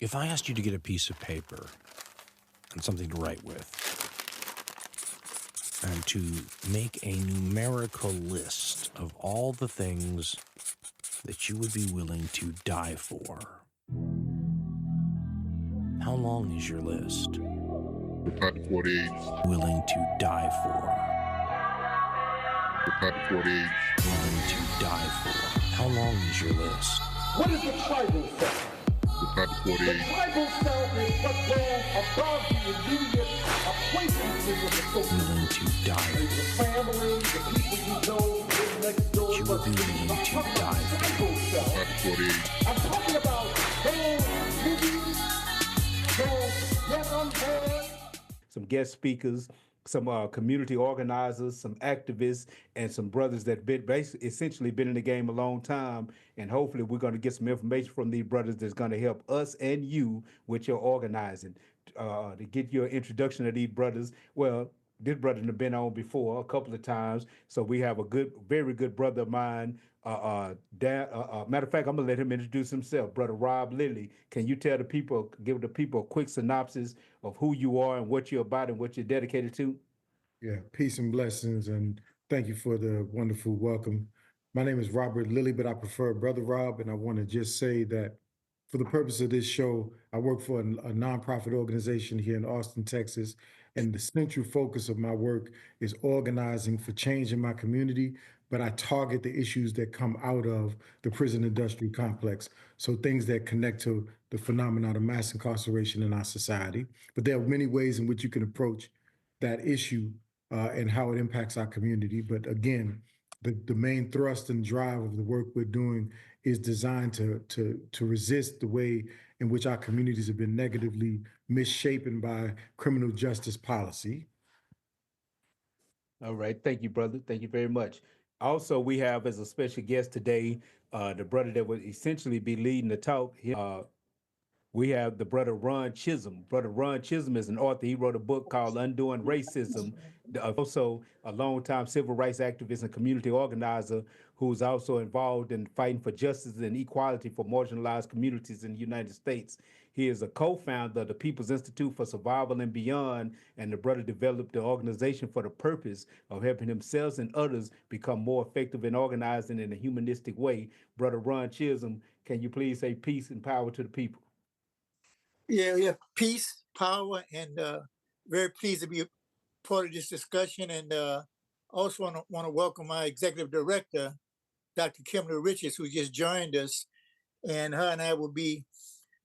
If I asked you to get a piece of paper and something to write with, and to make a numerical list of all the things that you would be willing to die for, how long is your list? Panther 48. Willing to die for. Panther 48. Willing to die for. How long is your list? What is the tribal cell? Panther The 48. tribal cell is what goes above the immediate acquaintances of the social. Willing to die The for. family, the people you know, live next door. You would be willing to die for. Tribal cell. Panther 48. I'm talking about those movies, those yet unheard. Some guest speakers, some community organizers, some activists, and some brothers that been essentially been in the game a long time. And hopefully we're going to get some information from these brothers that's going to help us and you with your organizing. To get your introduction of these brothers, well, this brother has been on before a couple of times, so we have a good, very good brother of mine. Matter of fact, I'm gonna let him introduce himself, brother Rob Lilly. Can you tell the people, give the people a quick synopsis of who you are and what you're about and what you're dedicated to? Yeah, peace and blessings, and thank you for the wonderful welcome. My name is Robert Lilly, but I prefer Brother Rob, and I want to just say that for the purpose of this show, I work for a nonprofit organization here in Austin, Texas, and the central focus of my work is organizing for change in my community, but I target the issues that come out of the prison industry complex. So things that connect to the phenomenon of mass incarceration in our society. But there are many ways in which you can approach that issue and how it impacts our community. But again, the main thrust and drive of the work we're doing is designed to resist the way in which our communities have been negatively misshapen by criminal justice policy. All right. Thank you, brother. Thank you very much. Also, we have as a special guest today, the brother that would essentially be leading the talk. We have the brother Ron Chisom. Brother Ron Chisom is an author. He wrote a book called Undoing Racism. Also a longtime civil rights activist and community organizer who's also involved in fighting for justice and equality for marginalized communities in the United States. He is a co-founder of the People's Institute for Survival and Beyond, and the brother developed the organization for the purpose of helping himself and others become more effective in organizing in a humanistic way. Brother Ron Chisom, can you please say peace and power to the people? Yeah, peace, power, and very pleased to be a part of this discussion. And also want to welcome my executive director, Dr. Kimberly Richards, who just joined us, and her and I will be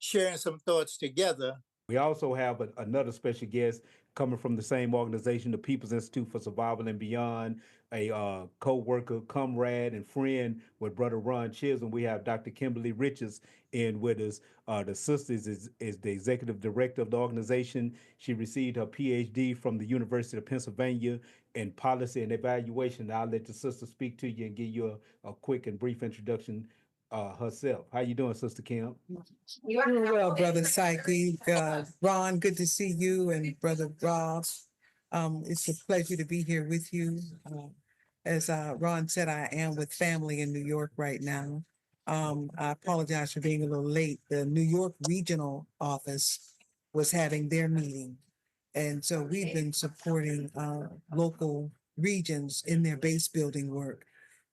sharing some thoughts together. We also have another special guest coming from the same organization, the People's Institute for Survival and Beyond, a co-worker, comrade, and friend with Brother Ron Chisom. We have Dr. Kimberly Richards in with us. The sisters is the executive director of the organization. She received her PhD from the University of Pennsylvania in policy and evaluation. I'll let the sister speak to you and give you a quick and brief introduction herself. How you doing, Sister Kim? Doing well, Brother Psyche. Ron, good to see you, and Brother Rob. It's a pleasure to be here with you. As Ron said, I am with family in New York right now. I apologize for being a little late. The New York regional office was having their meeting. And so we've been supporting local regions in their base building work,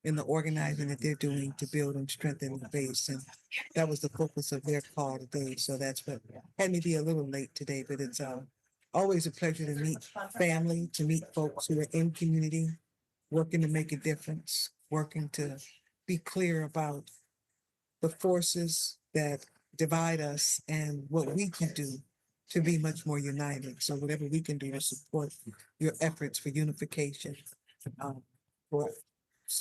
in the organizing that they're doing to build and strengthen the base. And that was the focus of their call today. So that's what had me be a little late today, but it's always a pleasure to meet family, to meet folks who are in community, working to make a difference, working to be clear about the forces that divide us and what we can do to be much more united. So whatever we can do to support your efforts for unification, for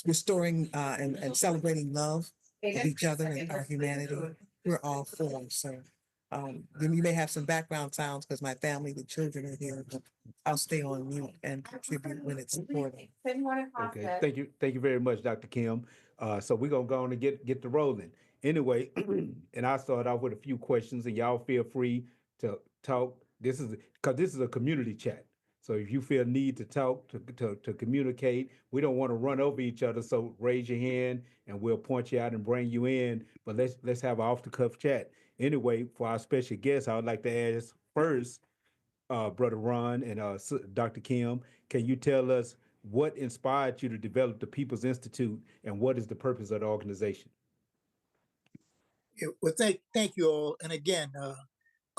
restoring and celebrating love of each other and our humanity, we're all for. So you may have some background sounds because my family, the children are here, but I'll stay on mute and contribute when it's important. Okay, thank you very much, Dr. Kim. So we're gonna go on and get the rolling. Anyway, and I'll start off with a few questions, and y'all feel free to talk. This is a community chat. So if you feel need to talk, to communicate, we don't want to run over each other. So raise your hand and we'll point you out and bring you in. But let's have an off the cuff chat. Anyway, for our special guest, I would like to ask first, Brother Ron and Dr. Kim, can you tell us what inspired you to develop the People's Institute and what is the purpose of the organization? Well, thank you all. And again,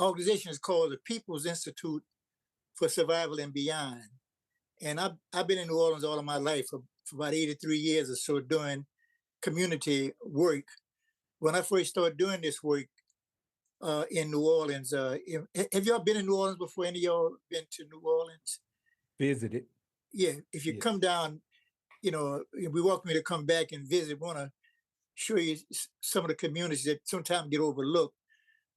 organization is called the People's Institute for Survival and Beyond. And I've been in New Orleans all of my life for about 83 years or so doing community work. When I first started doing this work in New Orleans, have y'all been in New Orleans before? Any of y'all been to New Orleans? Visited. Yeah, if you Yes. come down, we welcome you to come back and visit. We want to show you some of the communities that sometimes get overlooked.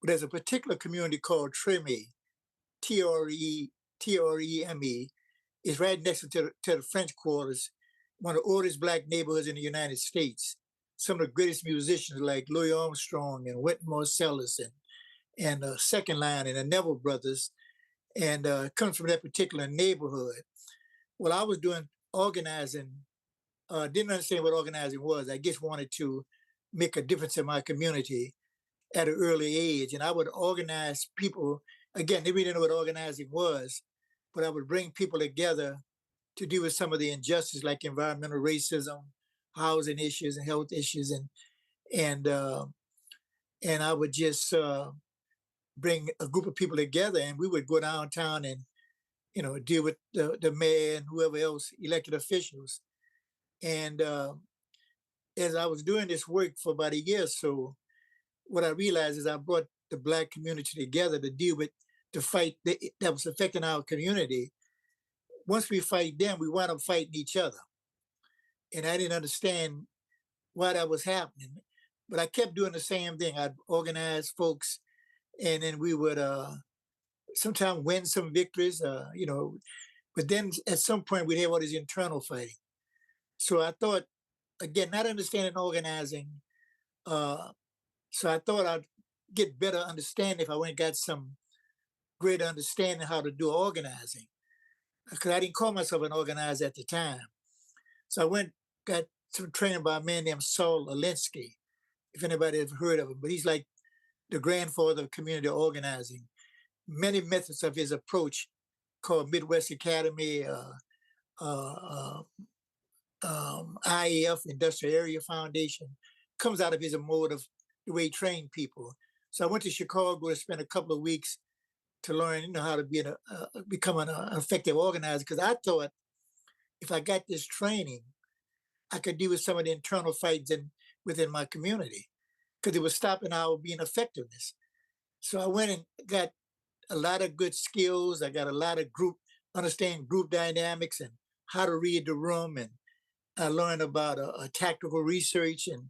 But there's a particular community called Treme, Treme. It's right next to the French Quarters, one of the oldest Black neighborhoods in the United States. Some of the greatest musicians like Louis Armstrong and Wynton Marsalis and Second Line and the Neville Brothers, and comes from that particular neighborhood. Well, I was doing organizing, didn't understand what organizing was. I just wanted to make a difference in my community at an early age. And I would organize people. Again, they really didn't know what organizing was, but I would bring people together to deal with some of the injustice like environmental racism, housing issues, and health issues, and I would just bring a group of people together, and we would go downtown and deal with the mayor and whoever else, elected officials. And as I was doing this work for about a year or so, what I realized is I brought the Black community together to deal with the fight that was affecting our community. Once we fight them, we wound up fighting each other. And I didn't understand why that was happening. But I kept doing the same thing. I'd organize folks, and then we would sometimes win some victories, but then at some point we'd have all this internal fighting. So I thought, again, not understanding organizing, so I thought I'd get better understanding if I went and got some greater understanding how to do organizing, because I didn't call myself an organizer at the time. So I went, got some training by a man named Saul Alinsky, if anybody has heard of him, but he's like the grandfather of community organizing. Many methods of his approach called Midwest Academy, IAF, Industrial Area Foundation, comes out of his mode of the way he trained people. So I went to Chicago to spend a couple of weeks to learn, how to become an effective organizer, because I thought if I got this training, I could deal with some of the internal fights within my community, because it was stopping our being effectiveness. So I went and got a lot of good skills. I got a lot of understanding group dynamics and how to read the room. And I learned about tactical research and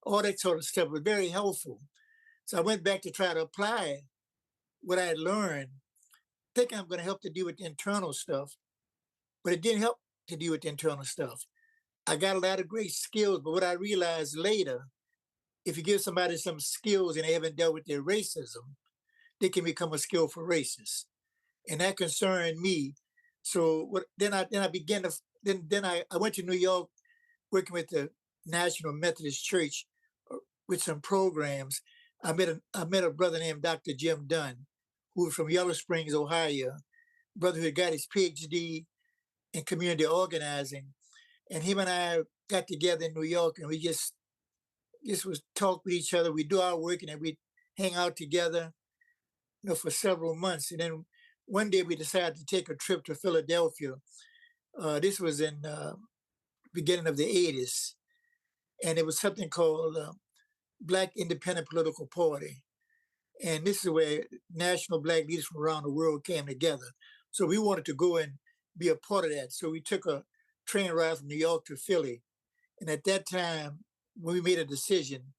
all that sort of stuff. It was very helpful. So I went back to try to apply what I had learned, thinking I'm going to help to deal with the internal stuff, but it didn't help to deal with the internal stuff. I got a lot of great skills, but what I realized later, if you give somebody some skills and they haven't dealt with their racism, they can become a skillful racist, and that concerned me. So then I began to I went to New York, working with the National Methodist Church with some programs. I met a brother named Dr. Jim Dunn, who was from Yellow Springs, Ohio, brother who had got his PhD in community organizing, and him and I got together in New York, and we just was talk with each other. We do our work, and then we hang out together, for several months. And then one day we decided to take a trip to Philadelphia. This was in beginning of the 80s. And it was something called Black Independent Political Party. And this is where national Black leaders from around the world came together. So we wanted to go and be a part of that. So we took a train ride from New York to Philly. And at that time, when we made a decision,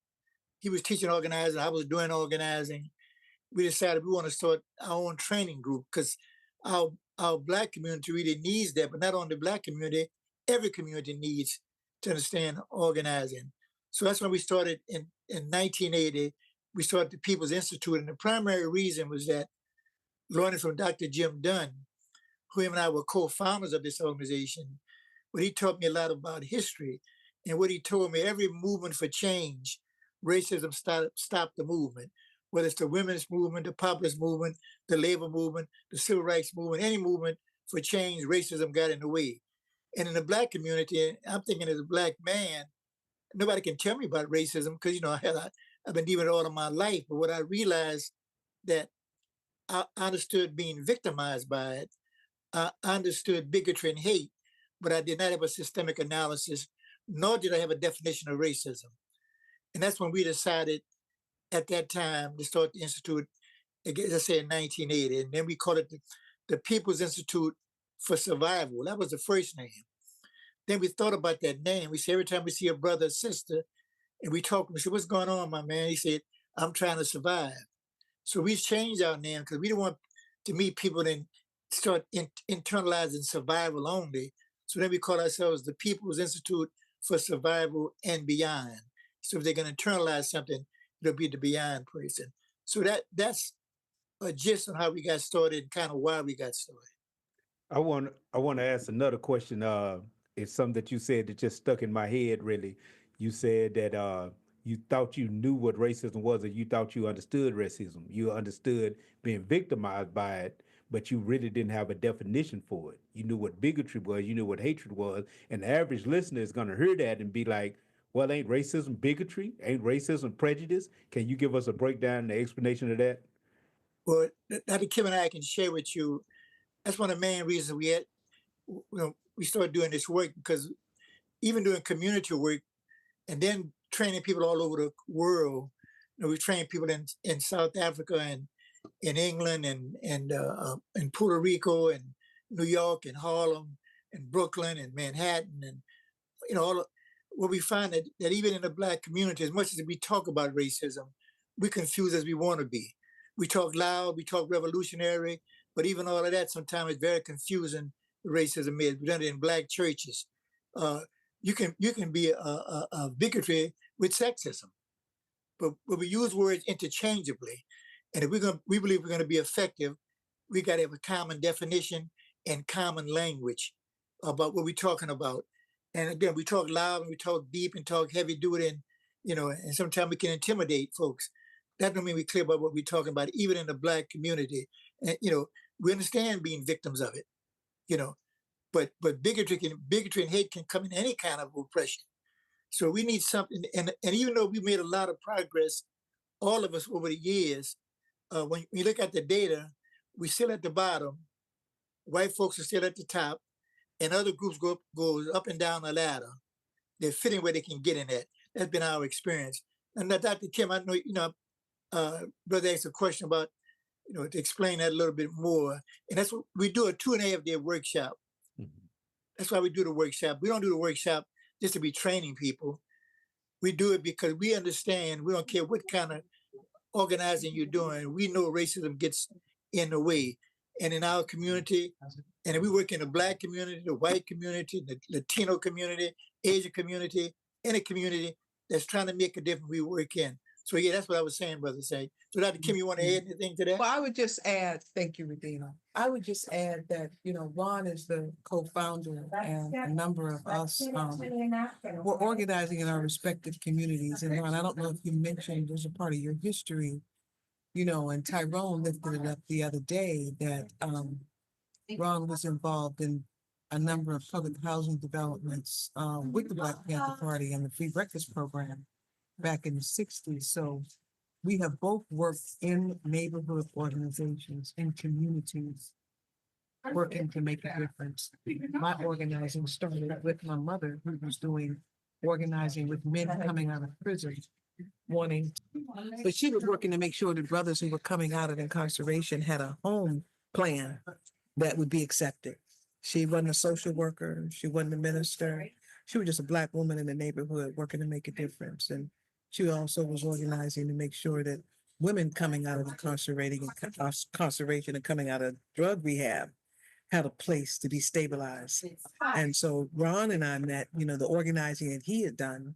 he was teaching organizing, I was doing organizing. We decided we want to start our own training group, because our Black community really needs that, but not only the Black community, every community needs to understand organizing. So that's when we started in 1980. We started the People's Institute, and the primary reason was that learning from Dr. Jim Dunn, who him and I were co-founders of this organization, but he taught me a lot about history. And what he told me, every movement for change, racism stopped the movement. whether it's the women's movement, the populist movement, the labor movement, the civil rights movement, any movement for change, racism got in the way. And in the Black community, I'm thinking as a Black man, nobody can tell me about racism because, you know, I've been dealing with it all of my life. But what I realized that I understood being victimized by it. I understood bigotry and hate, but I did not have a systemic analysis, nor did I have a definition of racism. And that's when we decided at that time to start the Institute, as I said, in 1980. And then we called it the People's Institute for Survival. That was the first name. Then we thought about that name. We said, every time we see a brother or sister, and we talk, we said, what's going on, my man? He said, I'm trying to survive. So we changed our name because we didn't want to meet people and start internalizing survival only. So then we call ourselves the People's Institute for Survival and Beyond. So if they're going to internalize something, it'll be the beyond person. So that's a gist on how we got started and kind of why we got started. I want to ask another question. It's something that you said that just stuck in my head. Really, you said that you thought you knew what racism was, or you thought you understood racism. You understood being victimized by it, but you really didn't have a definition for it. You knew what bigotry was. You knew what hatred was, and the average listener is going to hear that and be like, "Well, ain't racism bigotry? Ain't racism prejudice?" Can you give us a breakdown, and the explanation of that? Well, Dr. Kim and I can share with you. That's one of the main reasons we started doing this work, because even doing community work and then training people all over the world. You know, we trained people in South Africa and in England and in Puerto Rico and New York and Harlem and Brooklyn and Manhattan, and you know, what we find that even in the Black community, as much as we talk about racism, we confuse as we want to be. We talk loud, we talk revolutionary, but even all of that sometimes is very confusing. The racism is. We've done it in Black churches. You can be a bigotry with sexism, but we use words interchangeably. And if we believe we're gonna be effective, we got to have a common definition and common language about what we're talking about. And again, we talk loud and we talk deep and talk heavy duty, and you know, and sometimes we can intimidate folks. That don't mean we're clear about what we're talking about, even in the Black community. And you know, we understand being victims of it, you know, but bigotry and hate can come in any kind of oppression. So we need something. And even though we made a lot of progress, all of us over the years, when you look at the data, we still at the bottom. White folks are still at the top, and other groups go up and down the ladder. They're fitting where they can get in at. That's been our experience. And now, Dr. Kim, I know brother asked a question about, you know, to explain that a little bit more. And that's what we do, a 2.5-day workshop. Mm-hmm. That's why we do the workshop. We don't do the workshop just to be training people. We do it because we understand, we don't care what kind of organizing you're doing. We know racism gets in the way. And in our community, and we work in the Black community, the white community, the Latino community, Asian community, any community that's trying to make a difference, we work in. So yeah, that's what I was saying, brother. Say. So Dr. Kim, you want to add anything to that? Well, I would just add, thank you, Regina. I would just add that, you know, Ron is the co-founder, and a number of us we're organizing in our respective communities. And Ron, I don't know if you mentioned as a part of your history, you know, and Tyrone lifted it up the other day that Ron was involved in a number of public housing developments with the Black Panther Party and the Free Breakfast Program back in the 60s. So we have both worked in neighborhood organizations, in communities, working to make a difference. My organizing started with my mother, who was doing organizing with men coming out of prison, but she was working to make sure that brothers who were coming out of incarceration had a home plan that would be accepted. She wasn't a social worker. She wasn't a minister. She was just a Black woman in the neighborhood working to make a difference. And she also was organizing to make sure that women coming out of incarceration and coming out of drug rehab had a place to be stabilized. And so Ron and I met, you know, the organizing that he had done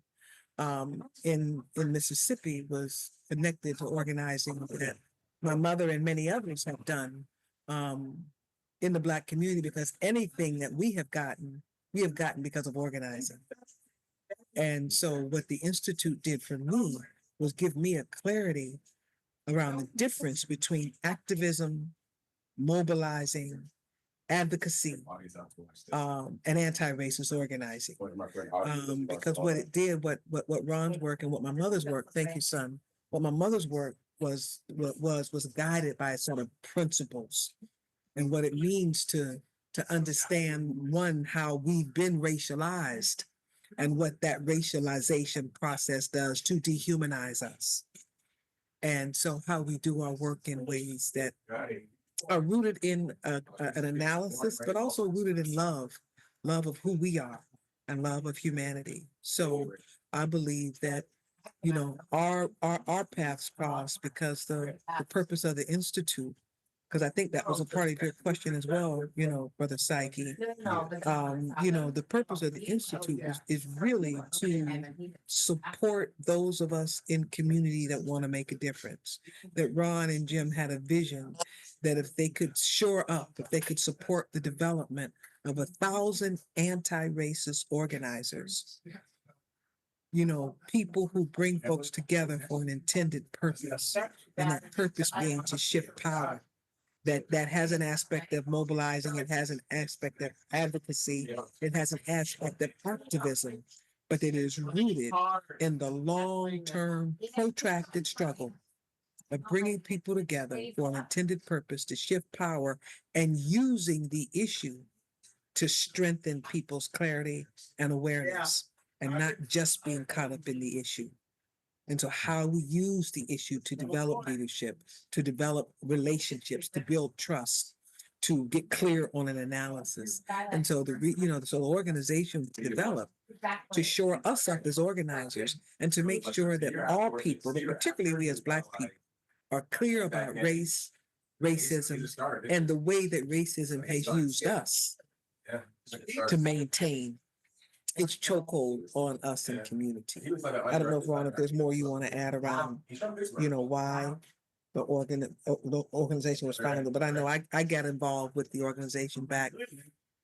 in Mississippi was connected to organizing that my mother and many others have done in the Black community, because anything that we have gotten because of organizing. And so what the Institute did for me was give me a clarity around the difference between activism, mobilizing, advocacy, and anti-racist organizing. Because what it did, what Ron's work and what my mother's work, thank you, son, what my mother's work was guided by a set of principles and what it means to understand, one, how we've been racialized and what that racialization process does to dehumanize us. And so how we do our work in ways that are rooted in an analysis, but also rooted in love of who we are and love of humanity. So I believe that, you know, our paths cross because the purpose of the Institute, because I think that was a part of your question as well, you know, Brother Psyche. You know, the purpose of the Institute is really to support those of us in community that want to make a difference. That Ron and Jim had a vision that if they could shore up, if they could support the development of 1,000 anti-racist organizers, you know, people who bring folks together for an intended purpose, and that purpose being to shift power. That has an aspect of mobilizing, it has an aspect of advocacy, it has an aspect of activism, but it is rooted in the long-term, protracted struggle of bringing people together for an intended purpose to shift power and using the issue to strengthen people's clarity and awareness and not just being caught up in the issue. And so how we use the issue to develop leadership, to develop relationships, to build trust, to get clear on an analysis. And so the organization developed to shore us up as organizers and to make sure that all people, but particularly we as Black people, are clear about race, racism, and the way that racism has used us to maintain its chokehold on us in community. I don't know if Ron, if there's more you want to add around, you know, why the organization was founded, but I know I got involved with the organization back.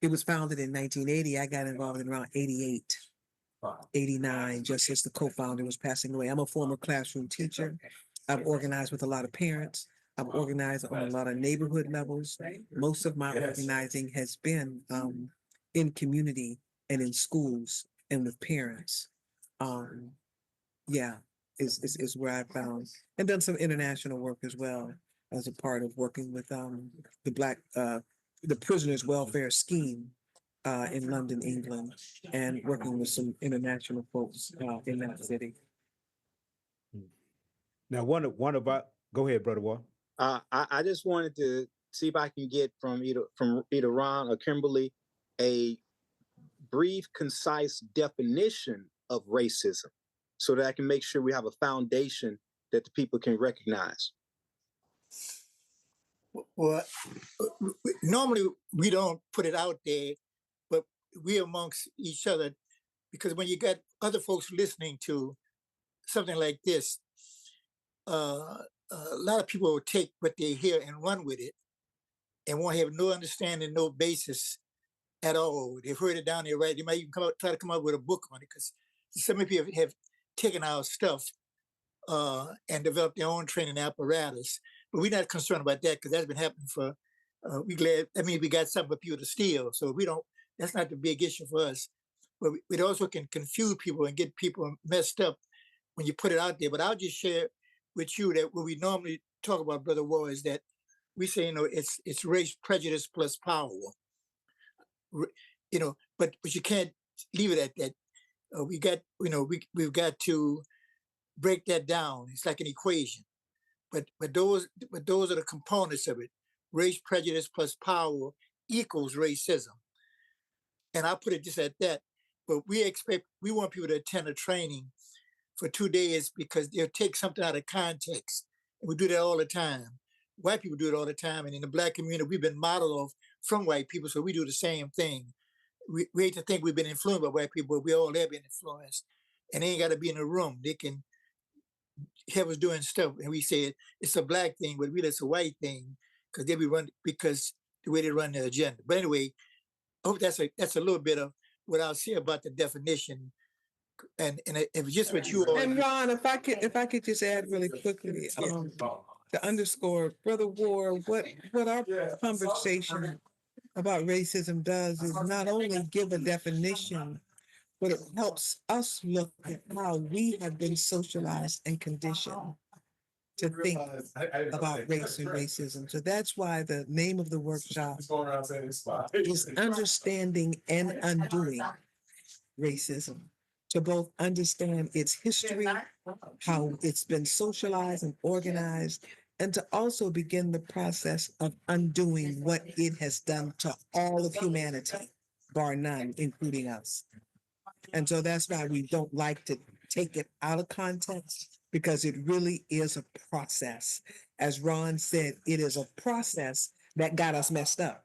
It was founded in 1980. I got involved in around 88, 89, just as the co-founder was passing away. I'm a former classroom teacher. I've organized with a lot of parents. I've organized on a lot of neighborhood levels. Most of my organizing has been in community and in schools and with parents. Is where I found, and done some international work as well as a part of working with the prisoners welfare scheme in London, England, and working with some international folks in that city. Now, one of our, go ahead, Brother Wall. I just wanted to see if I can get from either Ron or Kimberly a brief, concise definition of racism so that I can make sure we have a foundation that the people can recognize. Well, normally we don't put it out there, but we amongst each other, because when you got other folks listening to something like this, a lot of people will take what they hear and run with it and won't have no understanding, no basis at all. They've heard it down there, right? They might even try to come up with a book on it, because some people have taken our stuff and developed their own training apparatus. But we're not concerned about that, because that's been happening for, we got something for people to steal. So that's not the big issue for us. But it also can confuse people and get people messed up when you put it out there. But I'll just share with you that what we normally talk about, Brother War, is that we say, it's race prejudice plus power. But you can't leave it at that. We've got to break that down. It's like an equation. But those are the components of it. Race prejudice plus power equals racism. And I put it just at that. But we want people to attend a training for 2 days because they'll take something out of context. And we do that all the time. White people do it all the time. And in the Black community, we've been modeled off from white people, so we do the same thing. We hate to think we've been influenced by white people, but we all have been influenced. And they ain't got to be in a room. They can have us doing stuff. And we say it's a Black thing, but really it's a white thing, because because the way they run their agenda. But anyway, I hope that's a little bit of what I'll say about the definition. And if just what you all. And Ron, if I could just add really quickly, to underscore, Brother Ward, what our conversation about racism does is not only give a definition, but it helps us look at how we have been socialized and conditioned to think about race and racism. So that's why the name of the workshop is Understanding and Undoing Racism, to both understand its history, how it's been socialized and organized, and to also begin the process of undoing what it has done to all of humanity, bar none, including us. And so that's why we don't like to take it out of context, because it really is a process. As Ron said, it is a process that got us messed up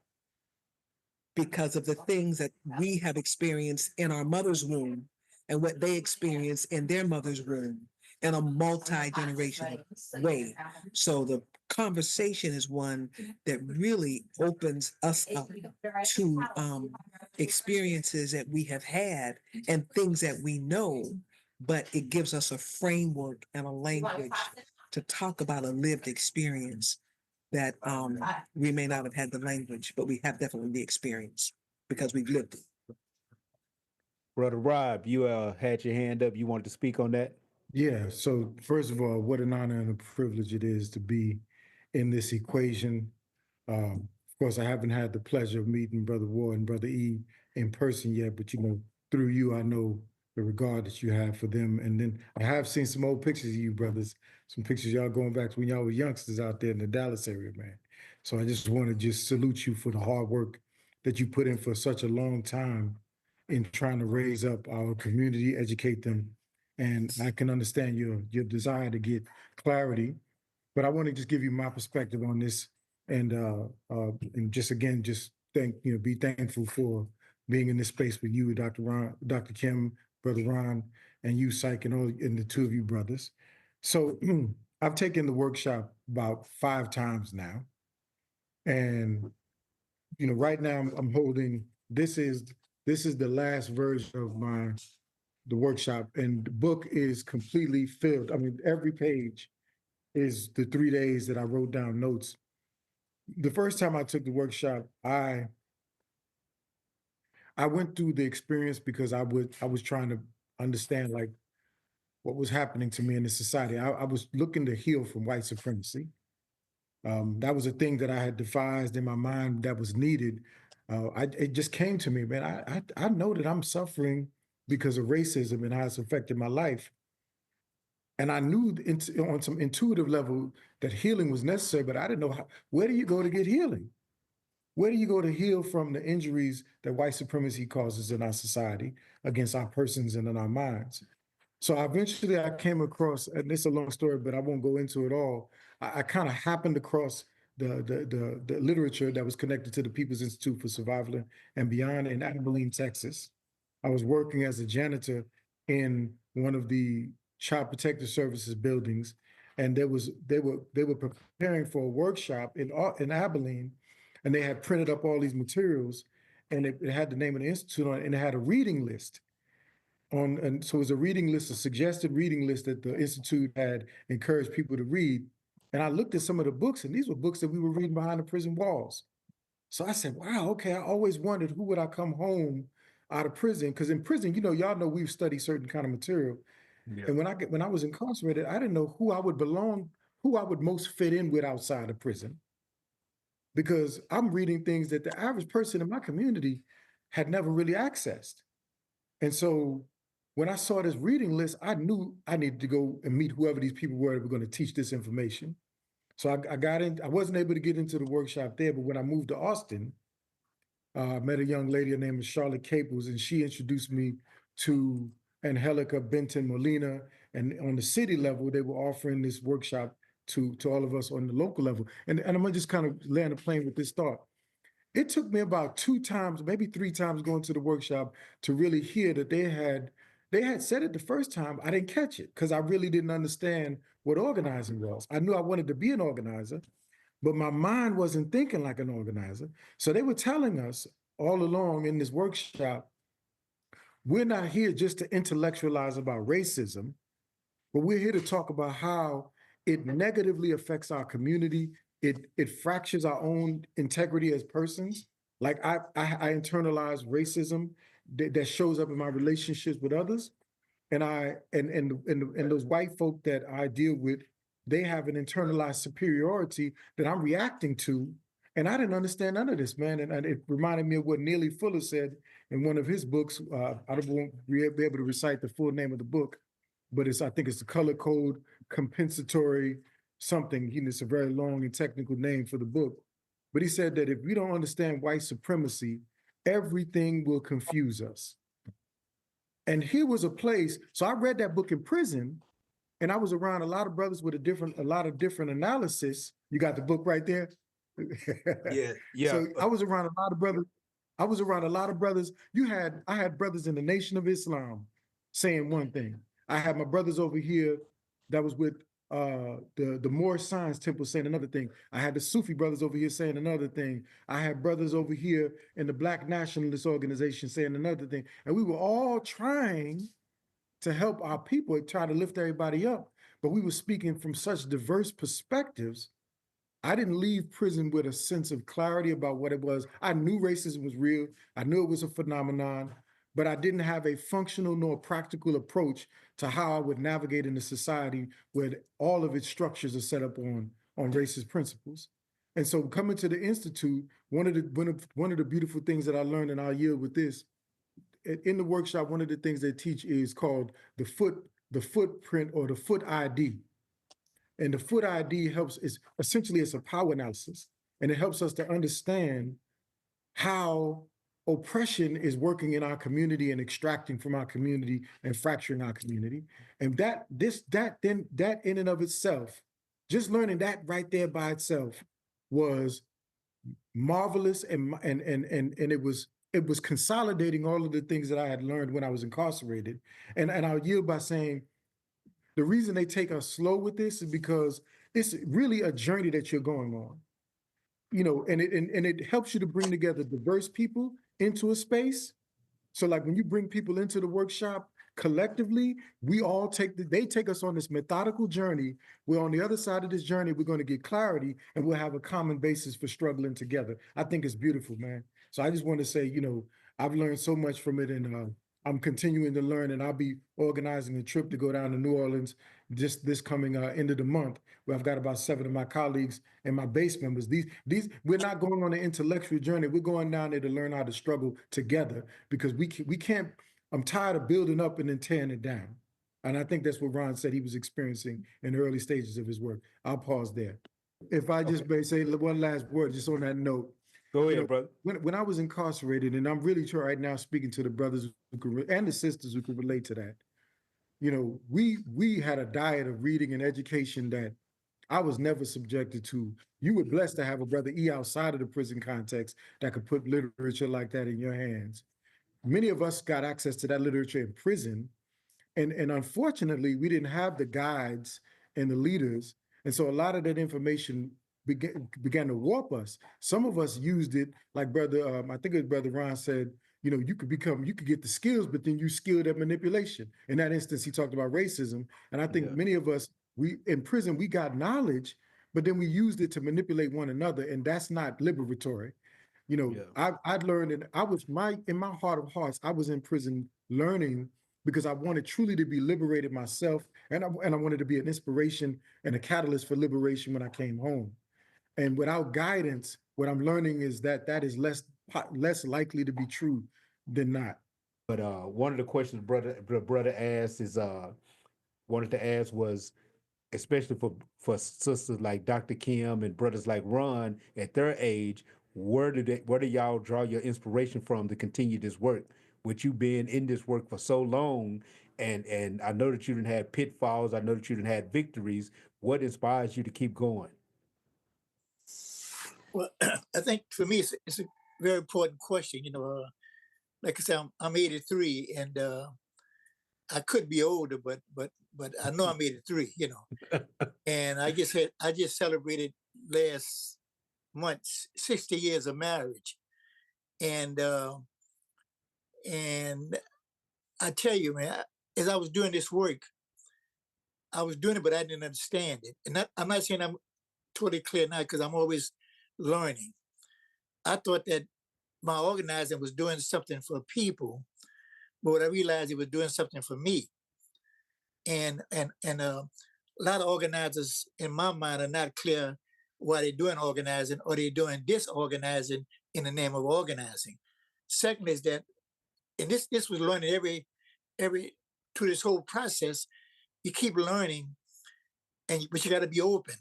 because of the things that we have experienced in our mother's womb and what they experienced in their mother's womb in a multi-generational way. So the conversation is one that really opens us up to experiences that we have had and things that we know, but it gives us a framework and a language to talk about a lived experience that we may not have had the language, but we have definitely the experience because we've lived it. Brother Rob, you had your hand up. You wanted to speak on that? Yeah, so first of all, what an honor and a privilege it is to be in this equation. Of course, I haven't had the pleasure of meeting Brother Ward and Brother E in person yet, but through you, I know the regard that you have for them. And then I have seen some old pictures of you brothers, some pictures y'all going back to when y'all were youngsters out there in the Dallas area, man. So I just want to just salute you for the hard work that you put in for such a long time in trying to raise up our community, educate them. And I can understand your desire to get clarity, but I want to just give you my perspective on this, and just again, just be thankful for being in this space with you, Dr. Ron, Dr. Kim, Brother Ron, and you, Psych, and the two of you brothers. So I've taken the workshop about 5 times now, and right now I'm holding. This is the last version of the workshop, and the book is completely filled. I mean, every page is the 3 days that I wrote down notes. The first time I took the workshop, I went through the experience because I was trying to understand like what was happening to me in the society. I was looking to heal from white supremacy. That was a thing that I had devised in my mind that was needed. It just came to me, man. I know that I'm suffering because of racism and how it's affected my life. And I knew on some intuitive level that healing was necessary, but I didn't know where do you go to get healing? Where do you go to heal from the injuries that white supremacy causes in our society against our persons and in our minds? So eventually I came across, and it's a long story, but I won't go into it all. I kind of happened across the literature that was connected to the People's Institute for Survival and Beyond in Abilene, Texas. I was working as a janitor in one of the Child Protective Services buildings, and they were preparing for a workshop in Abilene, and they had printed up all these materials, and it had the name of the institute on it, and it had a reading list. And so it was a reading list, a suggested reading list that the Institute had encouraged people to read. And I looked at some of the books, and these were books that we were reading behind the prison walls. So I said, wow, okay, I always wondered who would I come home out of prison? Because in prison, y'all know we've studied certain kind of material. Yeah. And when I was incarcerated, I didn't know who I would belong, who I would most fit in with outside of prison. Because I'm reading things that the average person in my community had never really accessed. And so when I saw this reading list, I knew I needed to go and meet whoever these people were that were going to teach this information. So I got in. I wasn't able to get into the workshop there, but when I moved to Austin, I met a young lady named Charlotte Caples, and she introduced me to Angelica Benton Molina. And on the city level, they were offering this workshop to all of us on the local level. And I'm gonna just kind of land a plane with this thought. It took me about 2 times, maybe 3 times going to the workshop to really hear that they had said it the first time. I didn't catch it because I really didn't understand what organizing was. I knew I wanted to be an organizer, but my mind wasn't thinking like an organizer. So they were telling us all along in this workshop, we're not here just to intellectualize about racism, but we're here to talk about how it negatively affects our community. It fractures our own integrity as persons. Like I internalize racism that shows up in my relationships with others, and those white folk that I deal with, they have an internalized superiority that I'm reacting to, and I didn't understand none of this, man. And it reminded me of what Neely Fuller said in one of his books. I won't be able to recite the full name of the book, but I think it's the Color Code Compensatory something. It's a very long and technical name for the book. But he said that if we don't understand white supremacy, everything will confuse us. And here was a place. So I read that book in prison, and I was around a lot of brothers with a lot of different analysis. You got the book right there. Yeah, yeah. So I was around a lot of brothers. I had brothers in the Nation of Islam saying one thing. I had my brothers over here that was with the Moorish Science Temple saying another thing. I had the Sufi brothers over here saying another thing. I had brothers over here in the Black Nationalist Organization saying another thing. And we were all trying to help our people, try to lift everybody up. But we were speaking from such diverse perspectives. I didn't leave prison with a sense of clarity about what it was. I knew racism was real. I knew it was a phenomenon, but I didn't have a functional nor practical approach to how I would navigate in a society where all of its structures are set up on racist principles. And so coming to the Institute, one of the beautiful things that I learned, and I'll yield with this, in the workshop, one of the things they teach is called the footprint or the foot ID. And the foot ID it's a power analysis, and it helps us to understand how oppression is working in our community and extracting from our community and fracturing our community. And that in and of itself, just learning that right there by itself was marvelous, and it was consolidating all of the things that I had learned when I was incarcerated. And I'll yield by saying, the reason they take us slow with this is because it's really a journey that you're going on, and it helps you to bring together diverse people into a space. So like when you bring people into the workshop collectively, they take us on this methodical journey, where on the other side of this journey, we're going to get clarity and we'll have a common basis for struggling together. I think it's beautiful, man. So I just want to say, I've learned so much from it, and I'm continuing to learn, and I'll be organizing a trip to go down to New Orleans just this coming end of the month, where I've got about 7 of my colleagues and my base members. We're not going on an intellectual journey. We're going down there to learn how to struggle together, because we can't. I'm tired of building up and then tearing it down. And I think that's what Ron said he was experiencing in the early stages of his work. I'll pause there. If I just may say one last word, just on that note. Go ahead, brother. When I was incarcerated, and I'm really trying right now speaking to the brothers and the sisters who could relate to that, we had a diet of reading and education that I was never subjected to. You were blessed to have a brother E outside of the prison context that could put literature like that in your hands. Many of us got access to that literature in prison, and unfortunately, we didn't have the guides and the leaders, and so a lot of that information began to warp us. Some of us used it, like I think it was Brother Ron said, you could get the skills, but then you skilled at manipulation. In that instance, he talked about racism. And I think many of us, in prison, we got knowledge, but then we used it to manipulate one another. And that's not liberatory. I'd learned, and in my heart of hearts, I was in prison learning because I wanted truly to be liberated myself. And I wanted to be an inspiration and a catalyst for liberation when I came home. And without guidance, what I'm learning is that is less likely to be true than not. But one of the questions brother asked is wanted to ask was, especially for sisters like Dr. Kim and brothers like Ron at their age, where do y'all draw your inspiration from to continue this work? With you being in this work for so long, and I know that you didn't have pitfalls, I know that you didn't have victories. What inspires you to keep going? Well, I think for me, it's a very important question. Like I said, I'm 83, and I could be older, but I know I'm 83. And I just celebrated last month 60 years of marriage, and I tell you, man, as I was doing this work, I was doing it, but I didn't understand it. And I'm not saying I'm totally clear now because I'm always learning. I thought that my organizing was doing something for people, but what I realized it was doing something for me. And a lot of organizers in my mind are not clear why they're doing organizing or they're doing disorganizing in the name of organizing. Second is that, and this was learning every through this whole process, you keep learning, but you got to be open.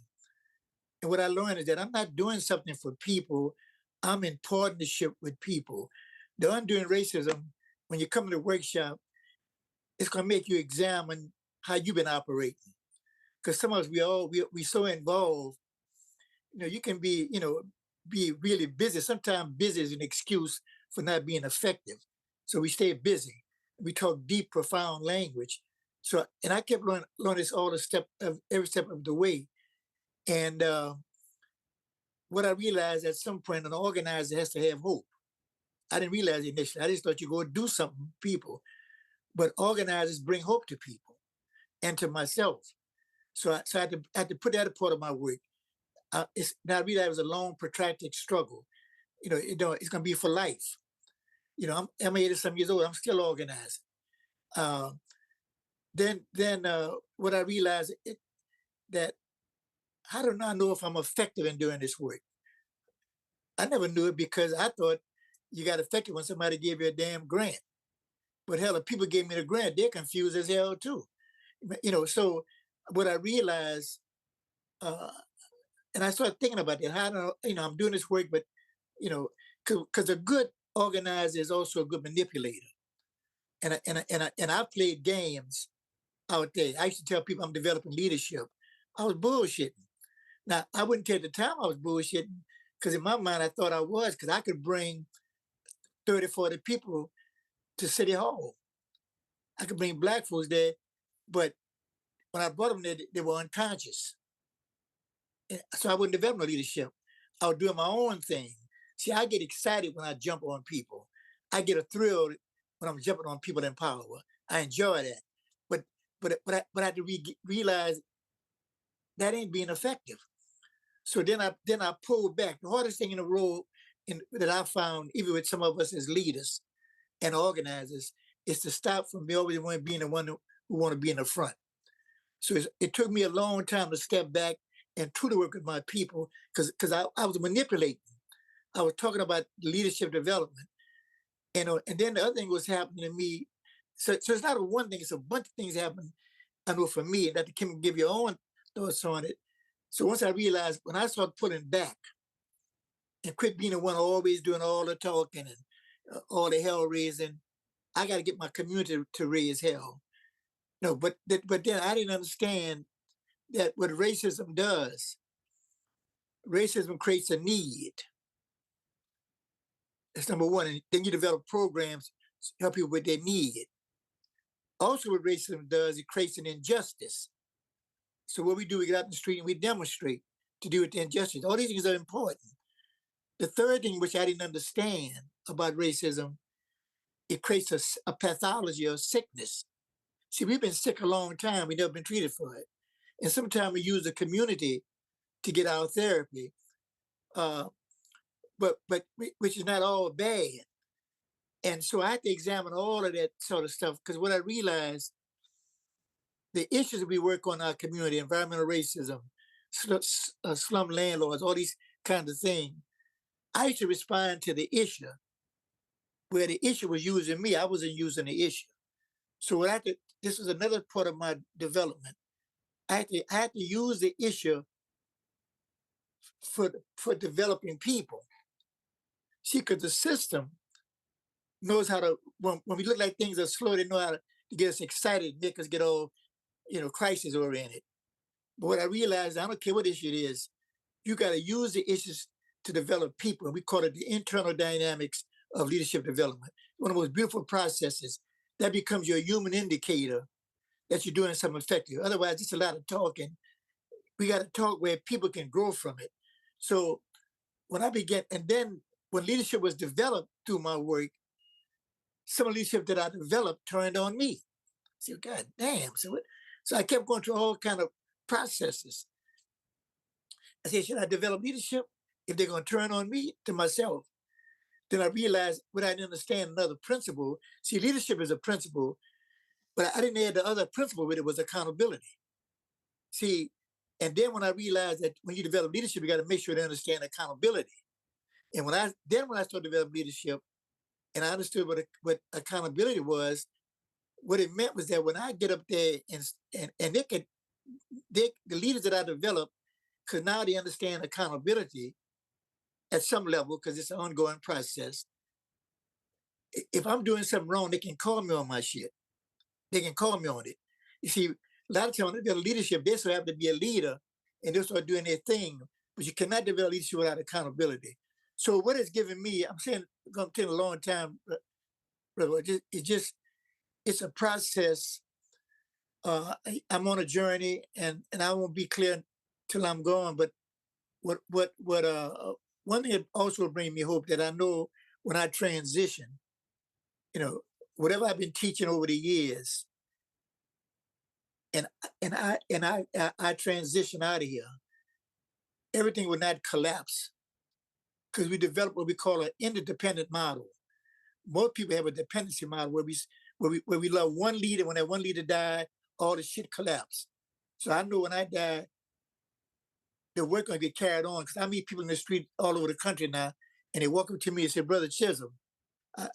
And what I learned is that I'm not doing something for people. I'm in partnership with people. The Undoing Racism, when you come to the workshop, it's going to make you examine how you've been operating. Because some of us, we so involved, you can be, be really busy. Sometimes busy is an excuse for not being effective. So we stay busy. We talk deep, profound language. So, and I kept learning this all every step of the way. And what I realized at some point, an organizer has to have hope. I didn't realize it initially. I just thought you go do something for people. But organizers bring hope to people and to myself. So I had to put that a part of my work. Now I realized it was a long, protracted struggle. It's going to be for life. I'm 80-some years old. I'm still organizing. Then what I realized that how do I know if I'm effective in doing this work? I never knew it because I thought you got effective when somebody gave you a damn grant. But hell, if people gave me the grant, they're confused as hell too. So what I realized, and I started thinking about that. How do I'm doing this work, but because a good organizer is also a good manipulator. And I played games out there. I used to tell people I'm developing leadership. I was bullshitting. Now I wouldn't tell the time I was bullshitting because in my mind I thought I was because I could bring 30, 40 people to City Hall. I could bring black folks there, but when I brought them there, they were unconscious. So I wouldn't develop no leadership. I was doing my own thing. See, I get excited when I jump on people. I get a thrill when I'm jumping on people in power. I enjoy that. But I had to realize that ain't being effective. So then I pulled back. The hardest thing in the role that I found, even with some of us as leaders and organizers, is to stop from always being the one who want to be in the front. So it took me a long time to step back and to work with my people because I was manipulating. I was talking about leadership development. And then the other thing was happening to me. So it's not a one thing, it's a bunch of things happen. I know for me, that Kim can give your own thoughts on it. So once I realized, when I started pulling back and quit being the one always doing all the talking and all the hell raising, I got to get my community to raise hell. No, but then I didn't understand that what racism does, racism creates a need. That's number one. And then you develop programs to help people with their need. Also, what racism does, it creates an injustice. So what we do, we get out in the street and we demonstrate to do with the injustice. All these things are important. The third thing, which I didn't understand about racism, it creates a pathology or sickness. See, we've been sick a long time. We've never been treated for it. And sometimes we use the community to get our therapy, but which is not all bad. And so I had to examine all of that sort of stuff because what I realized, the issues that we work on in our community, environmental racism, slum landlords, all these kinds of things, I used to respond to the issue where the issue was using me. I wasn't using the issue. So this was another part of my development. I had to use the issue for developing people. See, because the system knows how to, when we look like things are slow, they know how to get us excited, make us get all, crisis oriented. But what I realized, I don't care what issue it is, you got to use the issues to develop people. And we call it the internal dynamics of leadership development. One of the most beautiful processes that becomes your human indicator that you're doing something effective. Otherwise, it's a lot of talking. We got to talk where people can grow from it. So when I began, and then when leadership was developed through my work, some of the leadership that I developed turned on me. I said, God damn, so So I kept going through all kind of processes. I said, should I develop leadership if they're going to turn on me to myself? Then I realized what I didn't understand another principle. See, leadership is a principle, but I didn't add the other principle with it was accountability. See, and then when I realized that when you develop leadership, you got to make sure they understand accountability. And when I started developing leadership, and I understood what accountability was, what it meant was that when I get up there and the leaders that I developed could now they understand accountability at some level because it's an ongoing process. If I'm doing something wrong, they can call me on my shit. They can call me on it. You see, a lot of times when they develop leadership, they still have to be a leader and they'll start doing their thing, but you cannot develop leadership without accountability. So what it's given me, I'm saying, it's going to take a long time, brother. It's a process. I'm on a journey, and I won't be clear till I'm gone. But one thing that also brings me hope that I know when I transition, whatever I've been teaching over the years, and I transition out of here, everything will not collapse because we develop what we call an interdependent model. Most people have a dependency model where we love one leader. When that one leader died, all the shit collapsed. So I know when I die, the work gonna get carried on because I meet people in the street all over the country now, and they walk up to me and say, "Brother Chisom,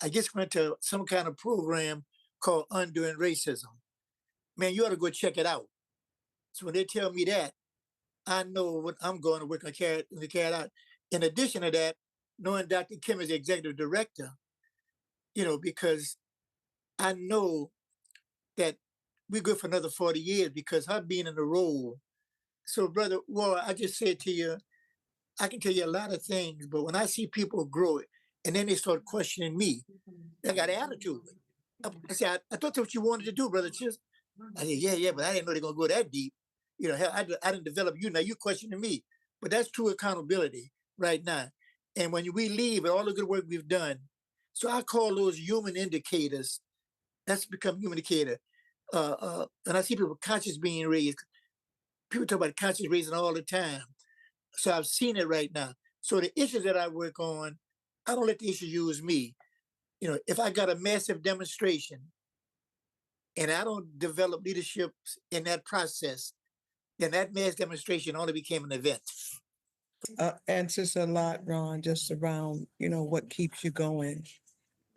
I just went to some kind of program called Undoing Racism. Man, you ought to go check it out." So when they tell me that, I know what I'm going to work on carry it out. In addition to that, knowing Dr. Kim is the executive director, because I know that we're good for another 40 years because her being in the role. So, Brother War, I just said to you, I can tell you a lot of things, but when I see people grow it and then they start questioning me, they got an attitude. I said, I thought that's what you wanted to do, Brother Chiz. I said, yeah, but I didn't know they're going to go that deep. Hell, I didn't develop you. Now you're questioning me. But that's true accountability right now. And when we leave and all the good work we've done, so I call those human indicators, that's become human indicator. And I see people conscious being raised. People talk about conscious raising all the time. So I've seen it right now. So the issues that I work on, I don't let the issue use me. If I got a massive demonstration and I don't develop leadership in that process, then that mass demonstration only became an event. Answers a lot, Ron, just around, what keeps you going.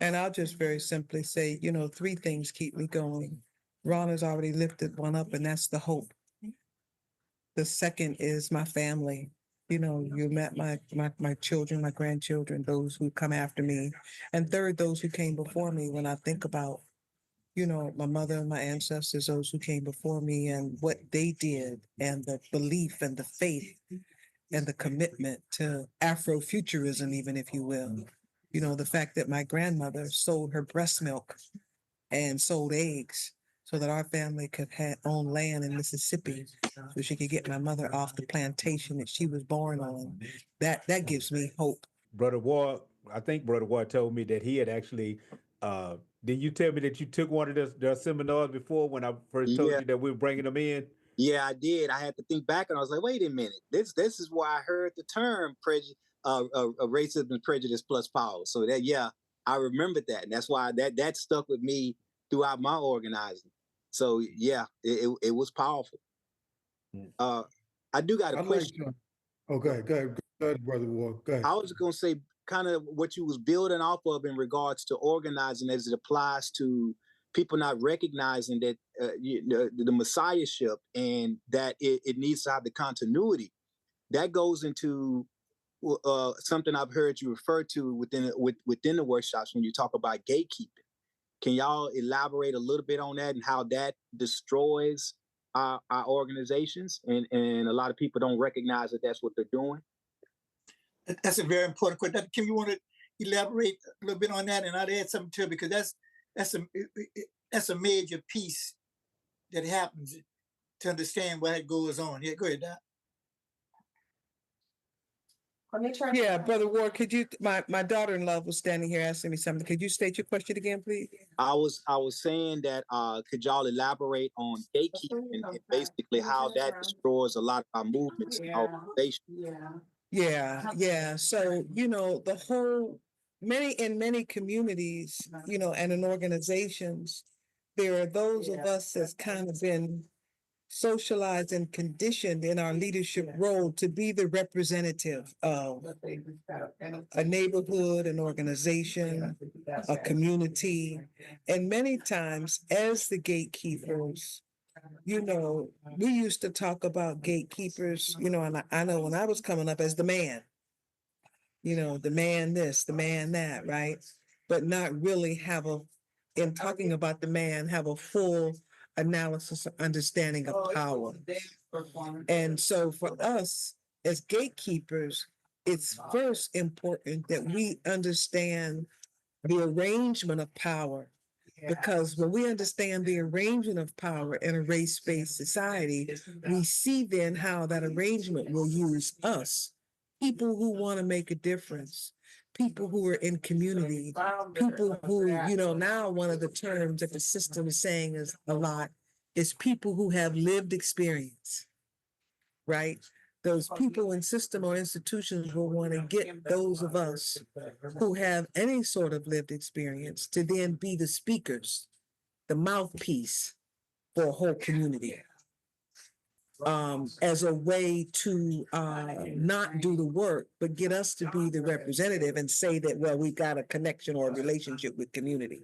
And I'll just very simply say, three things keep me going. Ron has already lifted one up, and that's the hope. The second is my family. You met my children, my grandchildren, those who come after me. And third, those who came before me. When I think about, my mother and my ancestors, those who came before me and what they did and the belief and the faith and the commitment to Afrofuturism, even if you will. The fact that my grandmother sold her breast milk and sold eggs so that our family could own land in Mississippi so she could get my mother off the plantation that she was born on. That gives me hope. Brother War, I think Brother War told me that he had actually, did you tell me that you took one of their seminars before when I first told you that we were bringing them in? Yeah, I did. I had to think back and I was like, wait a minute. This is why I heard the term racism and prejudice plus power. So that, yeah, I remembered that. And that's why that stuck with me throughout my organizing. So yeah, it was powerful. I do got a question. Go ahead, Brother War. Go ahead. I was going to say kind of what you was building off of in regards to organizing as it applies to people not recognizing that the messiahship and that it needs to have the continuity. That goes into something I've heard you refer to within the workshops when you talk about gatekeeping. Can y'all elaborate a little bit on that and how that destroys our organizations and a lot of people don't recognize that that's what they're doing? That's a very important question. Dr. Kim, you want to elaborate a little bit on that, and I'll add something to it because that's a major piece that happens to understand what goes on. Yeah, go ahead, Doc. Yeah, Brother Ward, could you, my daughter-in-law was standing here asking me something. Could you state your question again, please? I was saying that could y'all elaborate on gatekeeping and basically how that destroys a lot of our movements and organizations? Yeah. So, the whole, in many communities, and in organizations, there are those of us that's kind of been socialized and conditioned in our leadership role to be the representative of a neighborhood, an organization, a community. And many times, as the gatekeepers, we used to talk about gatekeepers, and I know when I was coming up as the man, the man this, the man that, right? But not really in talking about the man, have a full analysis or understanding of power. And so for us as gatekeepers, it's first important that we understand the arrangement of power. Because when we understand the arrangement of power in a race-based society, we see then how that arrangement will use us, people who want to make a difference, people who are in community, people who, now one of the terms that the system is saying is a lot is people who have lived experience, right? Those people in system or institutions will want to get those of us who have any sort of lived experience to then be the speakers, the mouthpiece for a whole community, as a way to not do the work, but get us to be the representative and say that, well, we've got a connection or a relationship with community.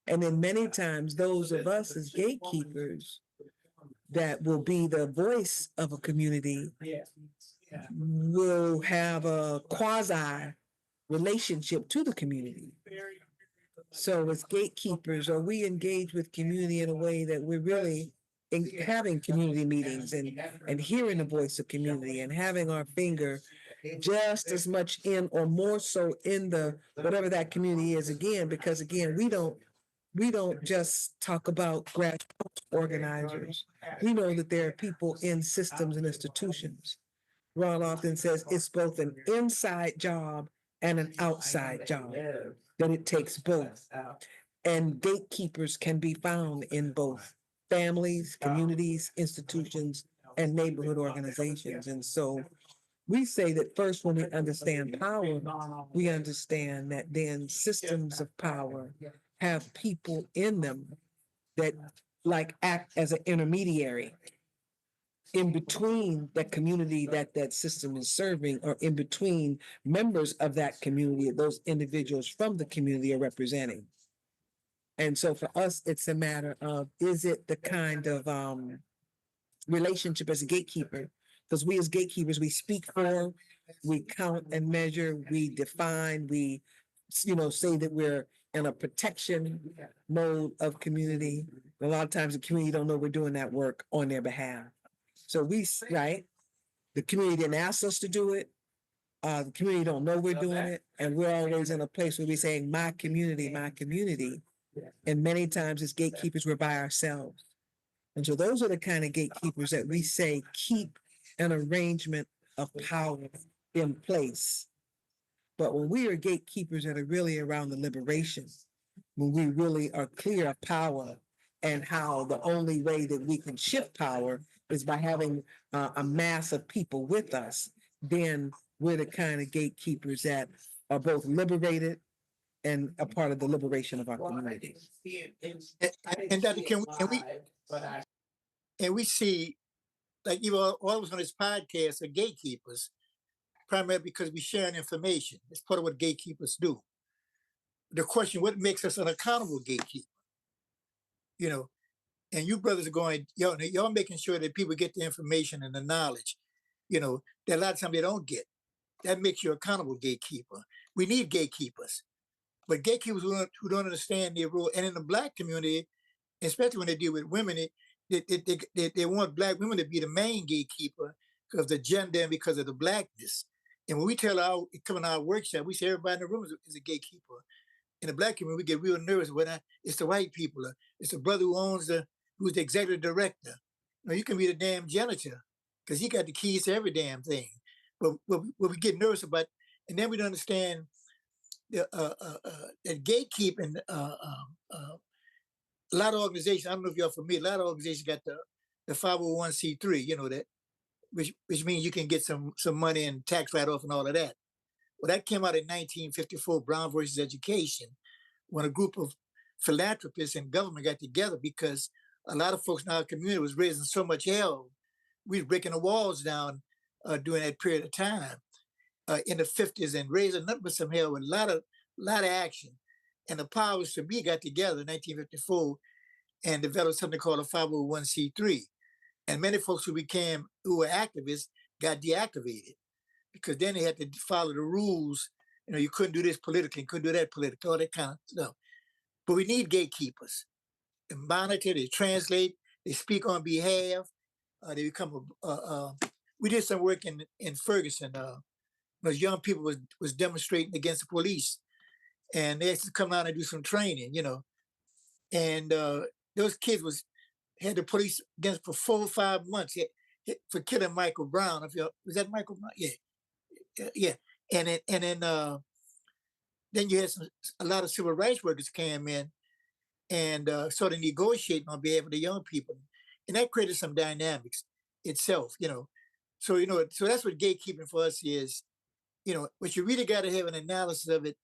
And then many times those of us as gatekeepers that will be the voice of a community will have a quasi relationship to the community. So as gatekeepers, are we engage with community in a way that we're really having community meetings and hearing the voice of community and having our finger just as much in or more so in the whatever that community is again, because again, we don't just talk about grassroots organizers. We know that there are people in systems and institutions. Ron often says it's both an inside job and an outside job, that it takes both. And gatekeepers can be found in both families, communities, institutions, and neighborhood organizations. And so we say that first, when we understand power, we understand that then systems of power have people in them that act as an intermediary in between that community that system is serving, or in between members of that community, those individuals from the community are representing. And so for us, it's a matter of, is it the kind of relationship as a gatekeeper? Because we as gatekeepers, we speak for, we count and measure, we define, we, say that we're in a protection mode of community. A lot of times the community don't know we're doing that work on their behalf. So right, the community didn't ask us to do it. The community don't know we're doing it. And we're always in a place where we're saying, my community, my community. And many times as gatekeepers, we're by ourselves. And so those are the kind of gatekeepers that we say keep an arrangement of power in place. But when we are gatekeepers that are really around the liberation, when we really are clear of power and how the only way that we can shift power is by having a mass of people with us, then we're the kind of gatekeepers that are both liberated and a part of the liberation of our community. And Dr. Kim, and we see, like even all of us on this podcast are gatekeepers, primarily because we share information. It's part of what gatekeepers do. The question, what makes us an accountable gatekeeper? And you brothers are going, y'all making sure that people get the information and the knowledge, that a lot of times they don't get. That makes you an accountable gatekeeper. We need gatekeepers, but gatekeepers who don't understand their role. And in the Black community, especially when they deal with women, they want Black women to be the main gatekeeper because of the gender and because of the Blackness. And when we come in our workshop, we say everybody in the room is a gatekeeper. In the Black community, we get real nervous when it's the white people. It's the brother who's the executive director. You can be the damn janitor because he got the keys to every damn thing. what we get nervous about, and then we don't understand the that gatekeeping. A lot of organizations, I don't know if you're familiar, a lot of organizations got the 501c3, you know, that which means you can get some money and tax write-off and all of that. Well, that came out in 1954, Brown versus Education, when a group of philanthropists and government got together because a lot of folks in our community was raising so much hell. We were breaking the walls down during that period of time in the 50s and raising nothing but some hell with a lot of action. And the powers to be got together in 1954 and developed something called a 501c3. And many folks who were activists got deactivated because then they had to follow the rules. You know, you couldn't do this politically, couldn't do that politically, all that kind of stuff. But we need gatekeepers. They monitor, they translate, they speak on behalf. They become we did some work in Ferguson. Those young people was demonstrating against the police, and they had to come out and do some training, you know. And those kids had the police against for 4 or 5 months for killing Michael Brown. Was that Michael Brown? Yeah. And then you had a lot of civil rights workers came in and sort of negotiating on behalf of the young people, and that created some dynamics itself, you know. So so that's what gatekeeping for us is, you know. But you really got to have an analysis of it,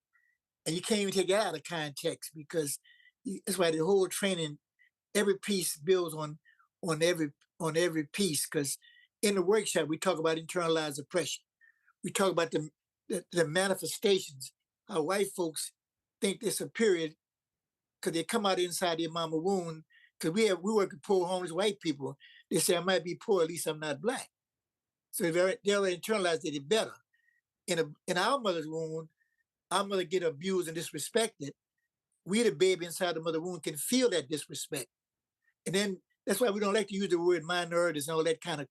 and you can't even take it out of context because that's why the whole training, every piece builds on every piece. Because in the workshop we talk about internalized oppression. We talk about the manifestations, how white folks think they're superior because they come out inside their mama womb. Because we work with poor homeless white people. They say I might be poor, at least I'm not black. So they already internalized it better. In our mother's womb, our mother get abused and disrespected. We, the baby inside the mother womb, can feel that disrespect. And then that's why we don't like to use the word minorities and all that kind of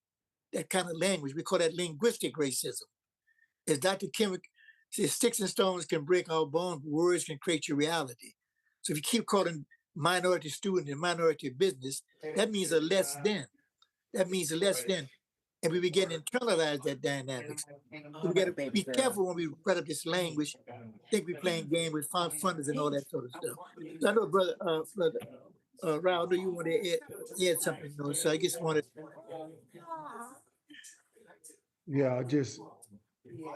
language. We call that linguistic racism. As Dr. Kim says, sticks and stones can break our bones, but words can create your reality. So if you keep calling minority student and minority business, that means a less than. That means a less than. And we begin to internalize that dynamics. So we got to be careful when we spread up this language. Think we're playing game with funders and all that sort of stuff. So I know, brother Raul, do you want to add something? You know? So I just wanted. Yeah,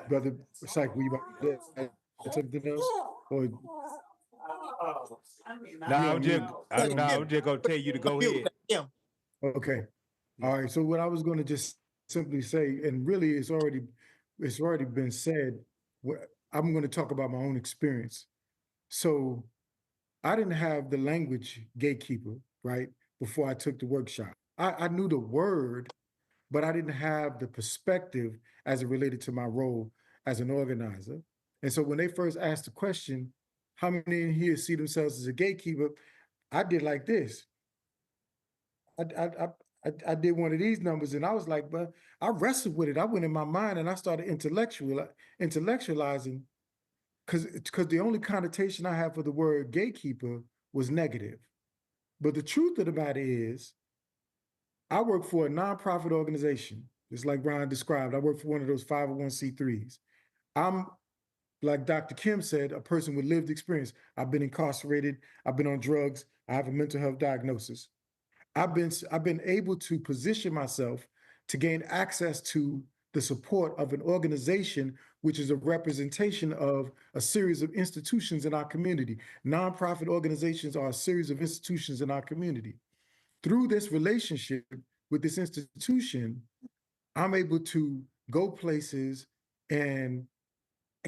Brother Syke, were you about to add something else? Or Now you on I'm mute? just gonna tell you to go ahead. Yeah. Okay. All right. So what I was going to just simply say, and really it's already been said, I'm going to talk about my own experience. So I didn't have the language gatekeeper, right, before I took the workshop. I knew the word, but I didn't have the perspective as it related to my role as an organizer. And so when they first asked the question, how many in here see themselves as a gatekeeper? I did like this. I did one of these numbers and I was like, but I wrestled with it. I went in my mind and I started intellectualizing because the only connotation I have for the word gatekeeper was negative. But the truth of the matter is, I work for a nonprofit organization. Just like Ron described, I work for one of those 501c3s. I'm, like Dr. Kim said, a person with lived experience. I've been incarcerated. I've been on drugs. I have a mental health diagnosis. I've been able to position myself to gain access to the support of an organization which is a representation of a series of institutions in our community. Nonprofit organizations are a series of institutions in our community. Through this relationship with this institution, I'm able to go places and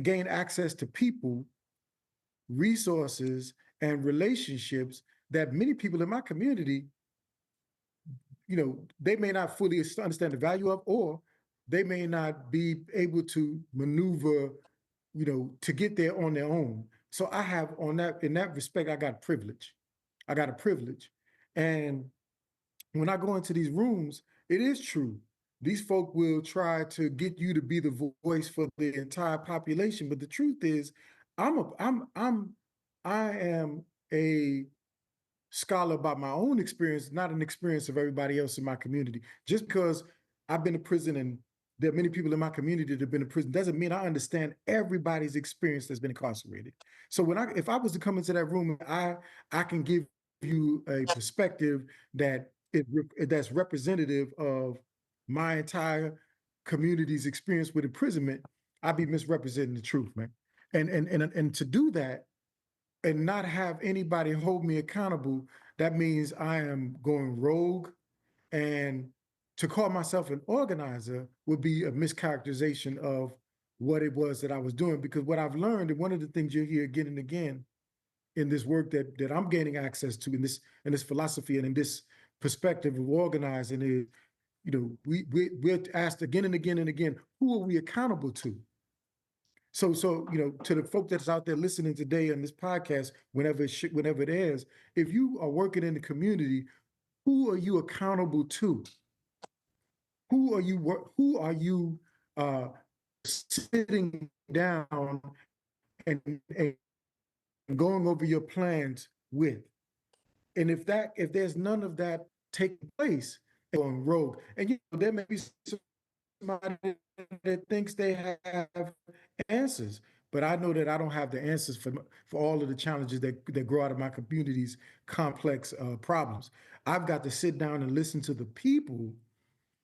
gain access to people, resources, and relationships that many people in my community, they may not fully understand the value of, or they may not be able to maneuver, to get there on their own. So I have in that respect, I got privilege. I got a privilege. And when I go into these rooms, it is true. These folk will try to get you to be the voice for the entire population. But the truth is, I am a scholar about my own experience, not an experience of everybody else in my community. Just because I've been to prison and there are many people in my community that have been in prison, doesn't mean I understand everybody's experience that's been incarcerated. So if I was to come into that room, I can give you a perspective that's representative of my entire community's experience with imprisonment, I'd be misrepresenting the truth, man. And to do that and not have anybody hold me accountable, that means I am going rogue. And to call myself an organizer would be a mischaracterization of what it was that I was doing. Because what I've learned, and one of the things you'll hear again and again in this work that I'm gaining access to, in this philosophy and in this perspective of organizing, is, we're asked again and again and again, who are we accountable to? So to the folk that's out there listening today on this podcast, whenever it airs, if you are working in the community, who are you accountable to? Who are you sitting down and going over your plans with? And if there's none of that taking place, going rogue, and there may be somebody that thinks they have answers, but I know that I don't have the answers for all of the challenges that grow out of my community's complex problems. I've got to sit down and listen to the people,